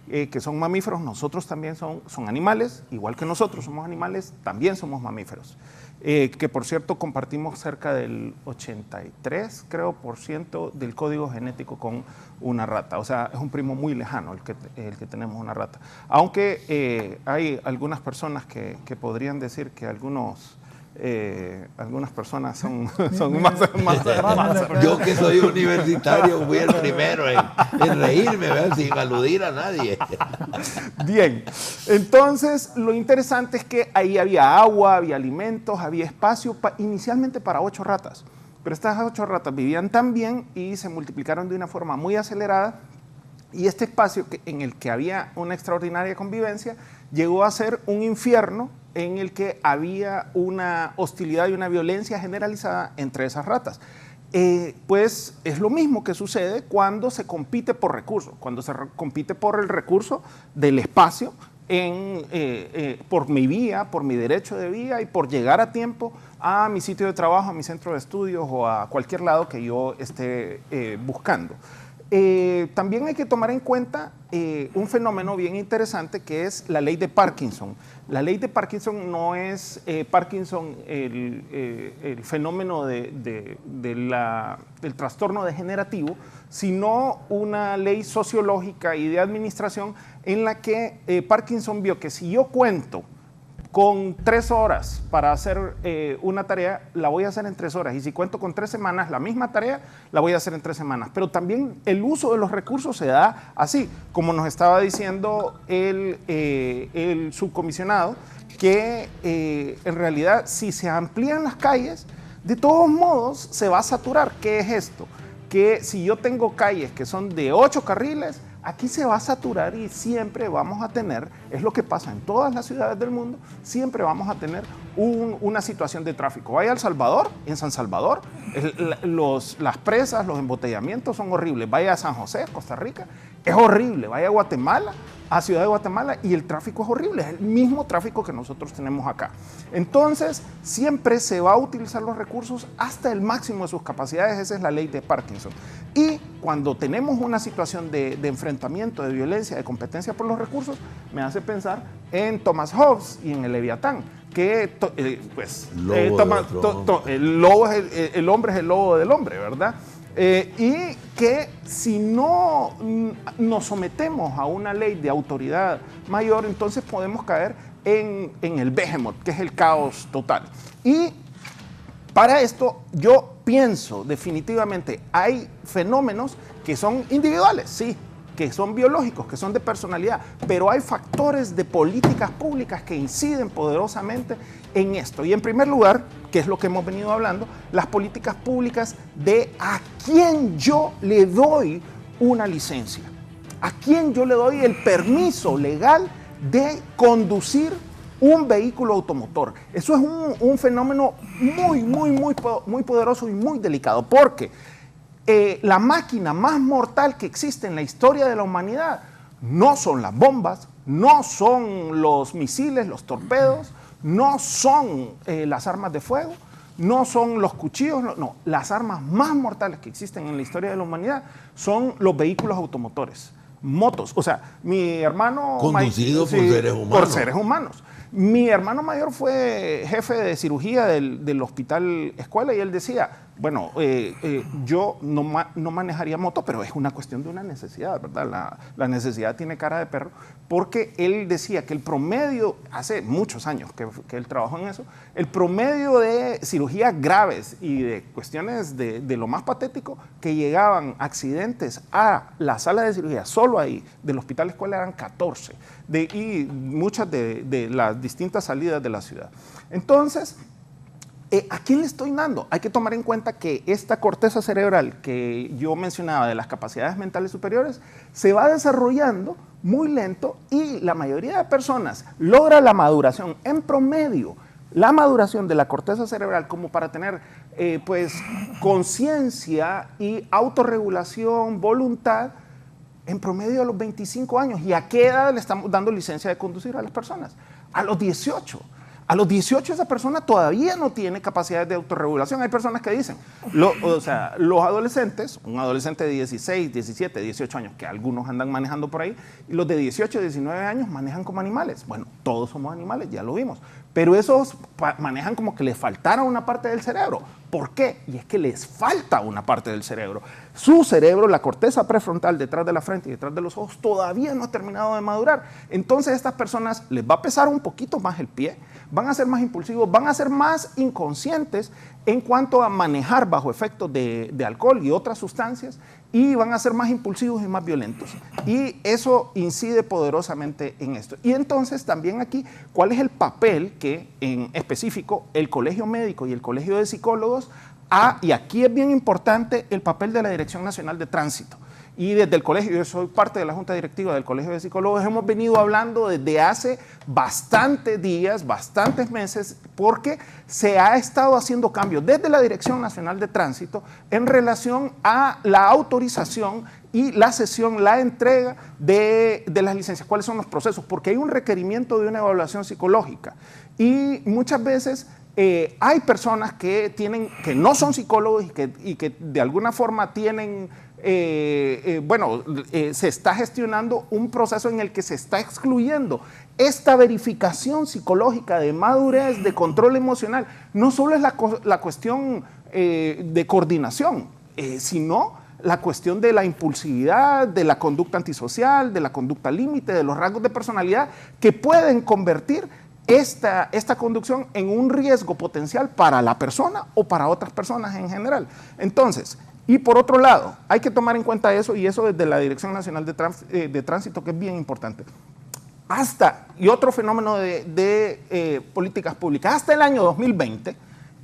Que son mamíferos, nosotros también son animales, igual que nosotros somos animales, también somos mamíferos. Que por cierto compartimos cerca del 83%, creo, del código genético con una rata. O sea, es un primo muy lejano el que tenemos una rata. Aunque hay algunas personas que podrían decir que algunas personas son más. Yo que soy universitario fui el primero en reírme, ¿verdad? Sin aludir a nadie. Bien, entonces lo interesante es que ahí había agua, había alimentos, había espacio inicialmente para 8 ratas, pero estas 8 ratas vivían tan bien y se multiplicaron de una forma muy acelerada, y este espacio en el que había una extraordinaria convivencia llegó a ser un infierno en el que había una hostilidad y una violencia generalizada entre esas ratas. Pues es lo mismo que sucede cuando se compite por recursos, cuando se compite por el recurso del espacio, por mi vía, por mi derecho de vía y por llegar a tiempo a mi sitio de trabajo, a mi centro de estudios o a cualquier lado que yo esté buscando. también hay que tomar en cuenta un fenómeno bien interesante que es la ley de Parkinson. La ley de Parkinson no es Parkinson el fenómeno del trastorno degenerativo, sino una ley sociológica y de administración en la que Parkinson vio que si yo cuento con 3 horas para hacer una tarea, la voy a hacer en 3 horas. Y si cuento con 3 semanas, la misma tarea, la voy a hacer en 3 semanas. Pero también el uso de los recursos se da así, como nos estaba diciendo el subcomisionado, que en realidad si se amplían las calles, de todos modos se va a saturar. ¿Qué es esto? Que si yo tengo calles que son de 8 carriles, aquí se va a saturar y siempre vamos a tener, es lo que pasa en todas las ciudades del mundo, siempre vamos a tener una situación de tráfico. Vaya a El Salvador, en San Salvador, las presas, los embotellamientos son horribles. Vaya a San José, Costa Rica, es horrible. Vaya a Guatemala, a Ciudad de Guatemala, y el tráfico es horrible, es el mismo tráfico que nosotros tenemos acá. Entonces, siempre se va a utilizar los recursos hasta el máximo de sus capacidades. Esa es la ley de Parkinson. Y cuando tenemos una situación de enfrentamiento, de violencia, de competencia por los recursos, me hace pensar en Thomas Hobbes y en el Leviatán, que el hombre es el lobo del hombre, ¿verdad? Y que si no nos sometemos a una ley de autoridad mayor, entonces podemos caer en el behemoth, que es el caos total. Y para esto yo pienso definitivamente hay fenómenos que son individuales, sí, que son biológicos, que son de personalidad, pero hay factores de políticas públicas que inciden poderosamente en esto. Y en primer lugar, que es lo que hemos venido hablando, las políticas públicas de a quién yo le doy una licencia, a quién yo le doy el permiso legal de conducir un vehículo automotor. Eso es un fenómeno muy poderoso y muy delicado, porque la máquina más mortal que existe en la historia de la humanidad no son las bombas, no son los misiles, los torpedos, no son las armas de fuego, no son los cuchillos, no. Las armas más mortales que existen en la historia de la humanidad son los vehículos automotores, motos. O sea, mi hermano... Conducidos por seres humanos. Por seres humanos. Mi hermano mayor fue jefe de cirugía del hospital escuela y él decía, bueno, yo no manejaría moto, pero es una cuestión de una necesidad, ¿verdad? La necesidad tiene cara de perro, porque él decía que el promedio, hace muchos años que él trabajó en eso, el promedio de cirugías graves y de cuestiones de lo más patético, que llegaban accidentes a la sala de cirugía, solo ahí, del hospital escuela eran 14, y muchas de las distintas salidas de la ciudad. Entonces, ¿a quién le estoy dando? Hay que tomar en cuenta que esta corteza cerebral que yo mencionaba de las capacidades mentales superiores se va desarrollando muy lento y la mayoría de personas logra la maduración en promedio, la maduración de la corteza cerebral como para tener conciencia y autorregulación, voluntad, en promedio a los 25 años. ¿Y a qué edad le estamos dando licencia de conducir a las personas? A los 18. A los 18 esa persona todavía no tiene capacidades de autorregulación. Hay personas que dicen, los adolescentes, un adolescente de 16, 17, 18 años, que algunos andan manejando por ahí, y los de 18, 19 años manejan como animales. Bueno, todos somos animales, ya lo vimos. Pero esos manejan como que les faltara una parte del cerebro. ¿Por qué? Y es que les falta una parte del cerebro. Su cerebro, la corteza prefrontal detrás de la frente y detrás de los ojos, todavía no ha terminado de madurar. Entonces a estas personas les va a pesar un poquito más el pie, van a ser más impulsivos, van a ser más inconscientes en cuanto a manejar bajo efectos de alcohol y otras sustancias, y van a ser más impulsivos y más violentos. Y eso incide poderosamente en esto. Y entonces también aquí, ¿cuál es el papel que en específico el Colegio Médico y el Colegio de Psicólogos y aquí es bien importante el papel de la Dirección Nacional de Tránsito? Y desde el colegio, yo soy parte de la Junta Directiva del Colegio de Psicólogos, hemos venido hablando desde hace bastantes días, bastantes meses, porque se ha estado haciendo cambios desde la Dirección Nacional de Tránsito en relación a la autorización y la cesión, la entrega de las licencias. ¿Cuáles son los procesos? Porque hay un requerimiento de una evaluación psicológica y muchas veces hay personas que no son psicólogos y que de alguna forma tienen, se está gestionando un proceso en el que se está excluyendo esta verificación psicológica de madurez, de control emocional. No solo es la cuestión de coordinación, sino la cuestión de la impulsividad, de la conducta antisocial, de la conducta límite, de los rasgos de personalidad que pueden convertir esta conducción en un riesgo potencial para la persona o para otras personas en general. Entonces, y por otro lado, hay que tomar en cuenta eso, y eso desde la Dirección Nacional de Tránsito, que es bien importante. Y otro fenómeno de políticas públicas, hasta el año 2020,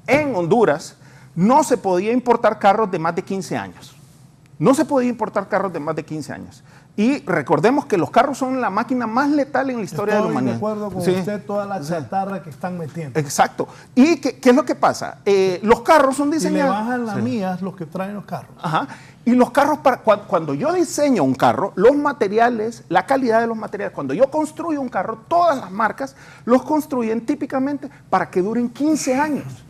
en Honduras, no se podía importar carros de más de 15 años. No se podía importar carros de más de 15 años. Y recordemos que los carros son la máquina más letal en la historia de la humanidad. Estoy de acuerdo con usted, toda la chatarra que están metiendo. Exacto. ¿Y qué es lo que pasa? Los carros son diseñados... Y le bajan las mías los que traen los carros. Ajá. Y los carros, cuando yo diseño un carro, los materiales, la calidad de los materiales, cuando yo construyo un carro, todas las marcas los construyen típicamente para que duren 15 años.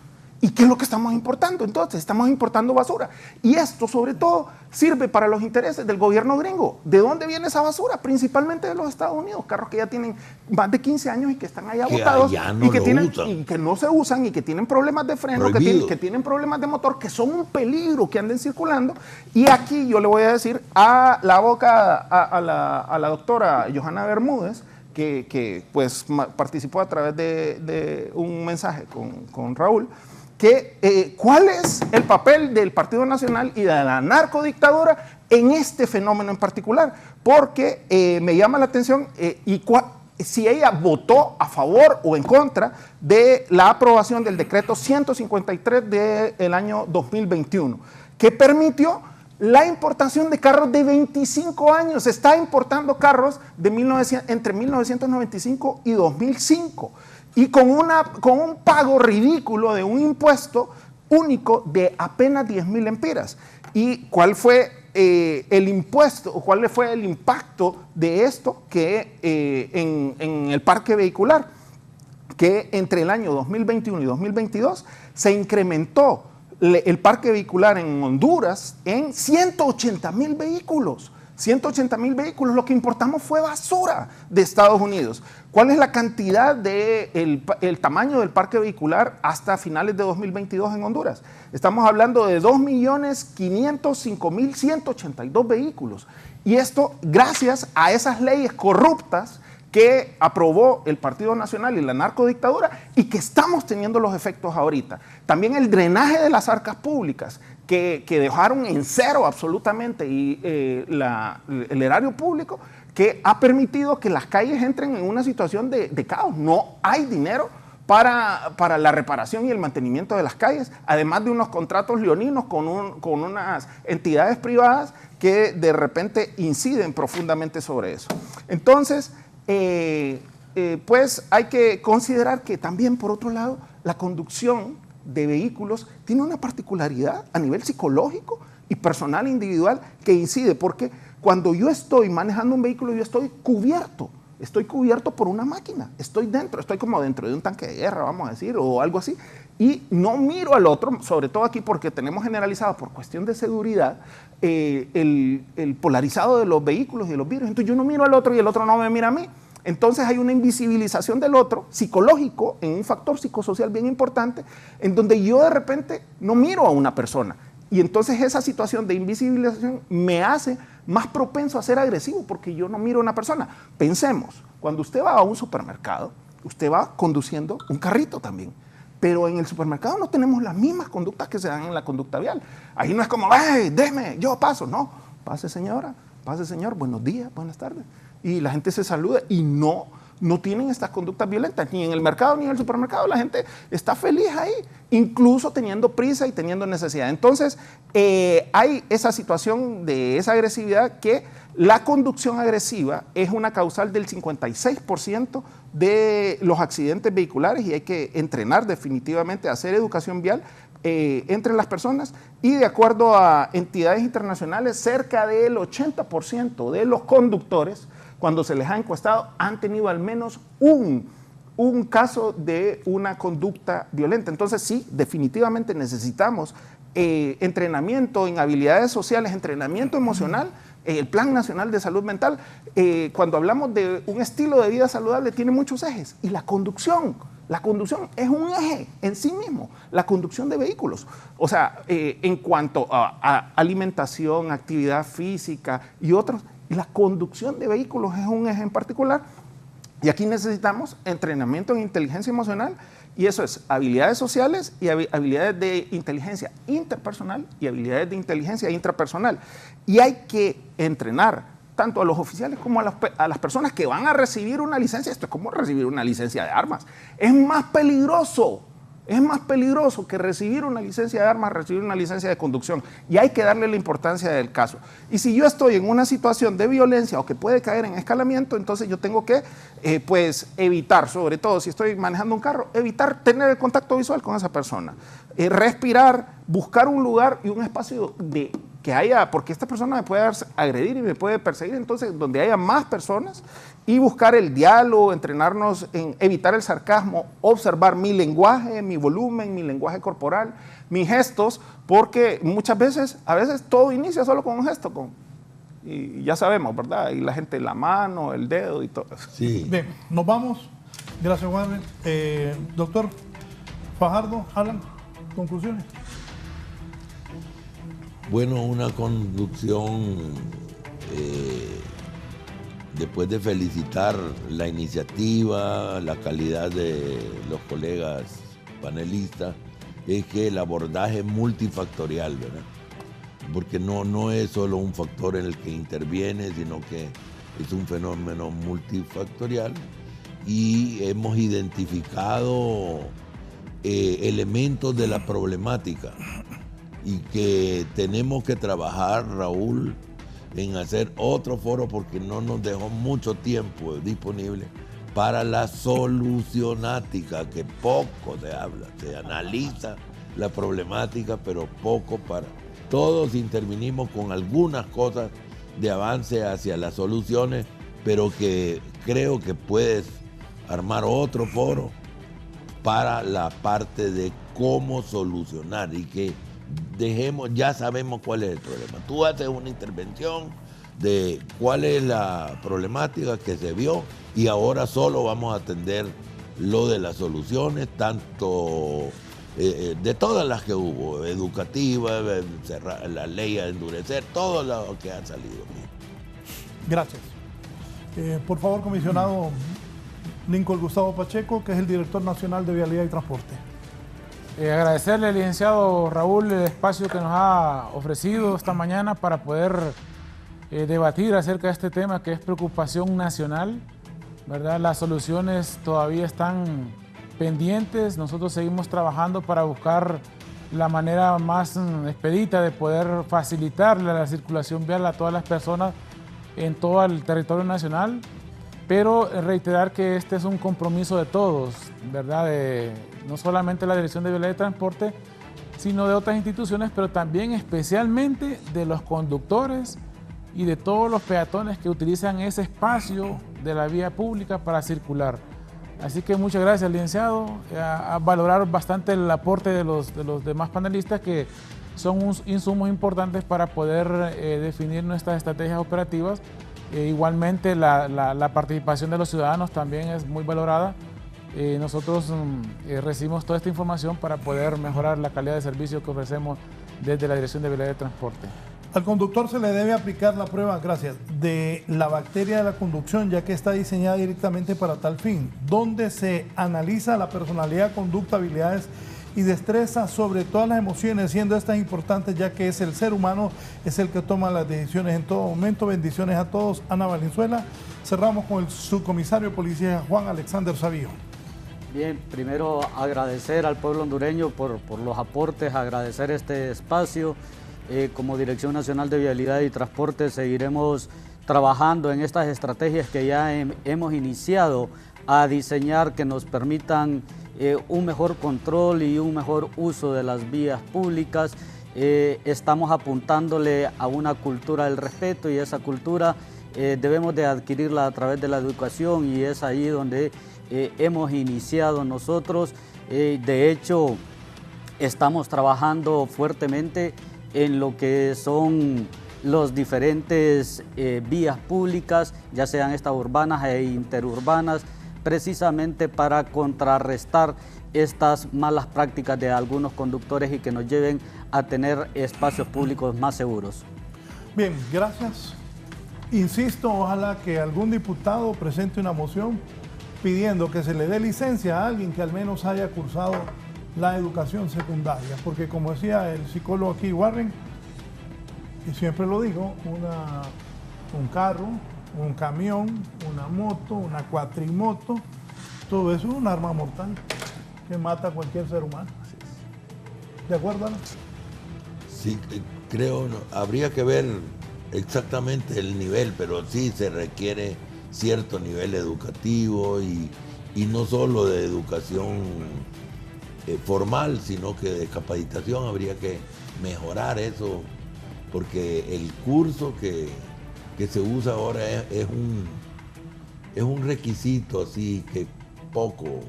¿Y qué es lo que estamos importando? Entonces, estamos importando basura. Y esto, sobre todo, sirve para los intereses del gobierno gringo. ¿De dónde viene esa basura? Principalmente de los Estados Unidos. Carros que ya tienen más de 15 años y que están ahí agotados. Y que no se usan y que tienen problemas de freno, que tienen problemas de motor, que son un peligro que anden circulando. Y aquí yo le voy a decir a la doctora Johanna Bermúdez, que pues participó a través de un mensaje con Raúl, ¿cuál es el papel del Partido Nacional y de la narcodictadura en este fenómeno en particular? Porque me llama la atención si ella votó a favor o en contra de la aprobación del decreto 153 del año 2021, que permitió la importación de carros de 25 años. Se está importando carros entre 1995 y 2005. Y con un pago ridículo de un impuesto único de apenas 10,000 lempiras. ¿Y cuál fue el impuesto, o cuál fue el impacto de esto en el parque vehicular? Que entre el año 2021 y 2022 se incrementó el parque vehicular en Honduras en 180,000 vehículos. 180,000 vehículos, lo que importamos fue basura de Estados Unidos. ¿Cuál es la cantidad el tamaño del parque vehicular hasta finales de 2022 en Honduras? Estamos hablando de 2.505.182 vehículos. Y esto gracias a esas leyes corruptas que aprobó el Partido Nacional y la narcodictadura y que estamos teniendo los efectos ahorita. También el drenaje de las arcas públicas que dejaron en cero absolutamente el erario público, que ha permitido que las calles entren en una situación de caos. No hay dinero para la reparación y el mantenimiento de las calles, además de unos contratos leoninos con unas entidades privadas que de repente inciden profundamente sobre eso. Entonces, pues hay que considerar que también, por otro lado, la conducción de vehículos tiene una particularidad a nivel psicológico y personal individual que incide, porque cuando yo estoy manejando un vehículo, yo estoy cubierto por una máquina, estoy como dentro de un tanque de guerra, vamos a decir, o algo así, y no miro al otro, sobre todo aquí porque tenemos generalizado por cuestión de seguridad el polarizado de los vehículos y de los vidrios. Entonces yo no miro al otro y el otro no me mira a mí. Entonces hay una invisibilización del otro, psicológico, en un factor psicosocial bien importante, en donde yo de repente no miro a una persona. Y entonces esa situación de invisibilización me hace más propenso a ser agresivo porque yo no miro a una persona. Pensemos, cuando usted va a un supermercado, usted va conduciendo un carrito también. Pero en el supermercado no tenemos las mismas conductas que se dan en la conducta vial. Ahí no es como, ¡hey, déjeme, yo paso! No, pase señora, pase señor, buenos días, buenas tardes. Y la gente se saluda y no tienen estas conductas violentas, ni en el mercado ni en el supermercado. La gente está feliz ahí, incluso teniendo prisa y teniendo necesidad. Entonces, hay esa situación de esa agresividad, que la conducción agresiva es una causal del 56% de los accidentes vehiculares, y hay que entrenar definitivamente, hacer educación vial entre las personas. Y de acuerdo a entidades internacionales, cerca del 80% de los conductores, cuando se les ha encuestado, han tenido al menos un un caso de una conducta violenta. Entonces sí, definitivamente necesitamos entrenamiento en habilidades sociales, entrenamiento emocional. El Plan Nacional de Salud Mental, cuando hablamos de un estilo de vida saludable, tiene muchos ejes. Y la conducción es un eje en sí mismo, la conducción de vehículos. O sea, en cuanto a alimentación, actividad física y otros, la conducción de vehículos es un eje en particular. Y aquí necesitamos entrenamiento en inteligencia emocional, y eso es habilidades sociales y habilidades de inteligencia interpersonal y habilidades de inteligencia intrapersonal. Y hay que entrenar tanto a los oficiales como a las personas que van a recibir una licencia. Esto es como recibir una licencia de armas. Es más peligroso que recibir una licencia de armas, recibir una licencia de conducción. Y hay que darle la importancia del caso. Y si yo estoy en una situación de violencia o que puede caer en escalamiento, entonces yo tengo que pues evitar, sobre todo si estoy manejando un carro, evitar tener el contacto visual con esa persona. Respirar, buscar un lugar y un espacio que haya, porque esta persona me puede agredir y me puede perseguir, entonces donde haya más personas, y buscar el diálogo, entrenarnos en evitar el sarcasmo, observar mi lenguaje, mi volumen, mi lenguaje corporal, mis gestos, porque muchas veces, a veces todo inicia solo con un gesto, y ya sabemos, ¿verdad? Y la gente, la mano, el dedo y todo eso. Sí. Bien, nos vamos. Gracias, Juan. Doctor Fajardo, Alan, conclusiones. Bueno, una conducción, después de felicitar la iniciativa, la calidad de los colegas panelistas, es que el abordaje es multifactorial, ¿verdad? Porque no es solo un factor en el que interviene, sino que es un fenómeno multifactorial, y hemos identificado elementos de la problemática y que tenemos que trabajar, Raúl, en hacer otro foro, porque no nos dejó mucho tiempo disponible para la solucionática, que poco se habla, se analiza la problemática, pero poco para... Todos intervinimos con algunas cosas de avance hacia las soluciones, pero que creo que puedes armar otro foro para la parte de cómo solucionar, y que ya sabemos cuál es el problema. Tú haces una intervención de cuál es la problemática que se vio, y ahora solo vamos a atender lo de las soluciones, tanto de todas las que hubo, educativa, la ley a endurecer, todo lo que ha salido. Gracias. Por favor, comisionado Lincoln Gustavo Pacheco, que es el director nacional de Vialidad y Transporte. Agradecerle al licenciado Raúl el espacio que nos ha ofrecido esta mañana para poder debatir acerca de este tema que es preocupación nacional, ¿verdad? Las soluciones todavía están pendientes. Nosotros seguimos trabajando para buscar la manera más expedita de poder facilitarle la circulación vial a todas las personas en todo el territorio nacional, pero reiterar que este es un compromiso de todos, ¿verdad? No solamente la Dirección de Vialidad y Transporte, sino de otras instituciones, pero también especialmente de los conductores y de todos los peatones que utilizan ese espacio de la vía pública para circular. Así que muchas gracias, licenciado, a valorar bastante el aporte de los demás panelistas, que son insumos importantes para poder definir nuestras estrategias operativas. Igualmente la participación de los ciudadanos también es muy valorada. Nosotros recibimos toda esta información para poder mejorar la calidad de servicio que ofrecemos desde la Dirección de Vialidad y Transporte. Al conductor se le debe aplicar la prueba, gracias, de la bacteria de la conducción, ya que está diseñada directamente para tal fin, donde se analiza la personalidad, conducta, habilidades y destreza sobre todas las emociones, siendo estas importantes, ya que es el ser humano, es el que toma las decisiones en todo momento. Bendiciones a todos. Ana Valenzuela. Cerramos con el subcomisario de policía Juan Alexander Savío. Bien, primero agradecer al pueblo hondureño por los aportes, agradecer este espacio. Como Dirección Nacional de Vialidad y Transporte seguiremos trabajando en estas estrategias que ya hemos iniciado a diseñar, que nos permitan un mejor control y un mejor uso de las vías públicas. Estamos apuntándole a una cultura del respeto, y esa cultura debemos de adquirirla a través de la educación, y es ahí donde hemos iniciado nosotros. De hecho, estamos trabajando fuertemente en lo que son los diferentes vías públicas, ya sean estas urbanas e interurbanas, precisamente para contrarrestar estas malas prácticas de algunos conductores y que nos lleven a tener espacios públicos más seguros. Bien, gracias. Insisto, ojalá que algún diputado presente una moción pidiendo que se le dé licencia a alguien que al menos haya cursado la educación secundaria, porque como decía el psicólogo aquí, Warren, y siempre lo digo, un carro, un camión, una moto, una cuatrimoto, todo eso es un arma mortal que mata a cualquier ser humano. ¿De acuerdo, Ana? Sí, creo, habría que ver exactamente el nivel, pero sí se requiere cierto nivel educativo y no solo de educación formal, sino que de capacitación. Habría que mejorar eso, porque el curso que se usa ahora es un requisito así que poco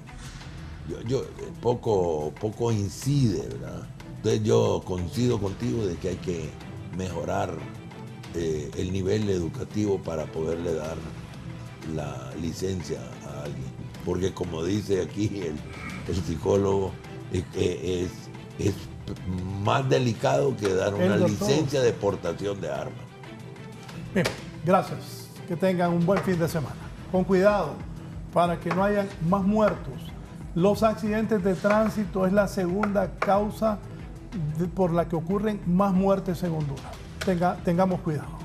incide, ¿verdad? Entonces yo coincido contigo de que hay que mejorar el nivel educativo para poderle dar la licencia a alguien, porque como dice aquí el psicólogo, es más delicado que dar una licencia de portación de armas. Bien, gracias. Que tengan un buen fin de semana. Con cuidado para que no haya más muertos. Los accidentes de tránsito es la segunda causa por la que ocurren más muertes en Honduras. Tengamos cuidado.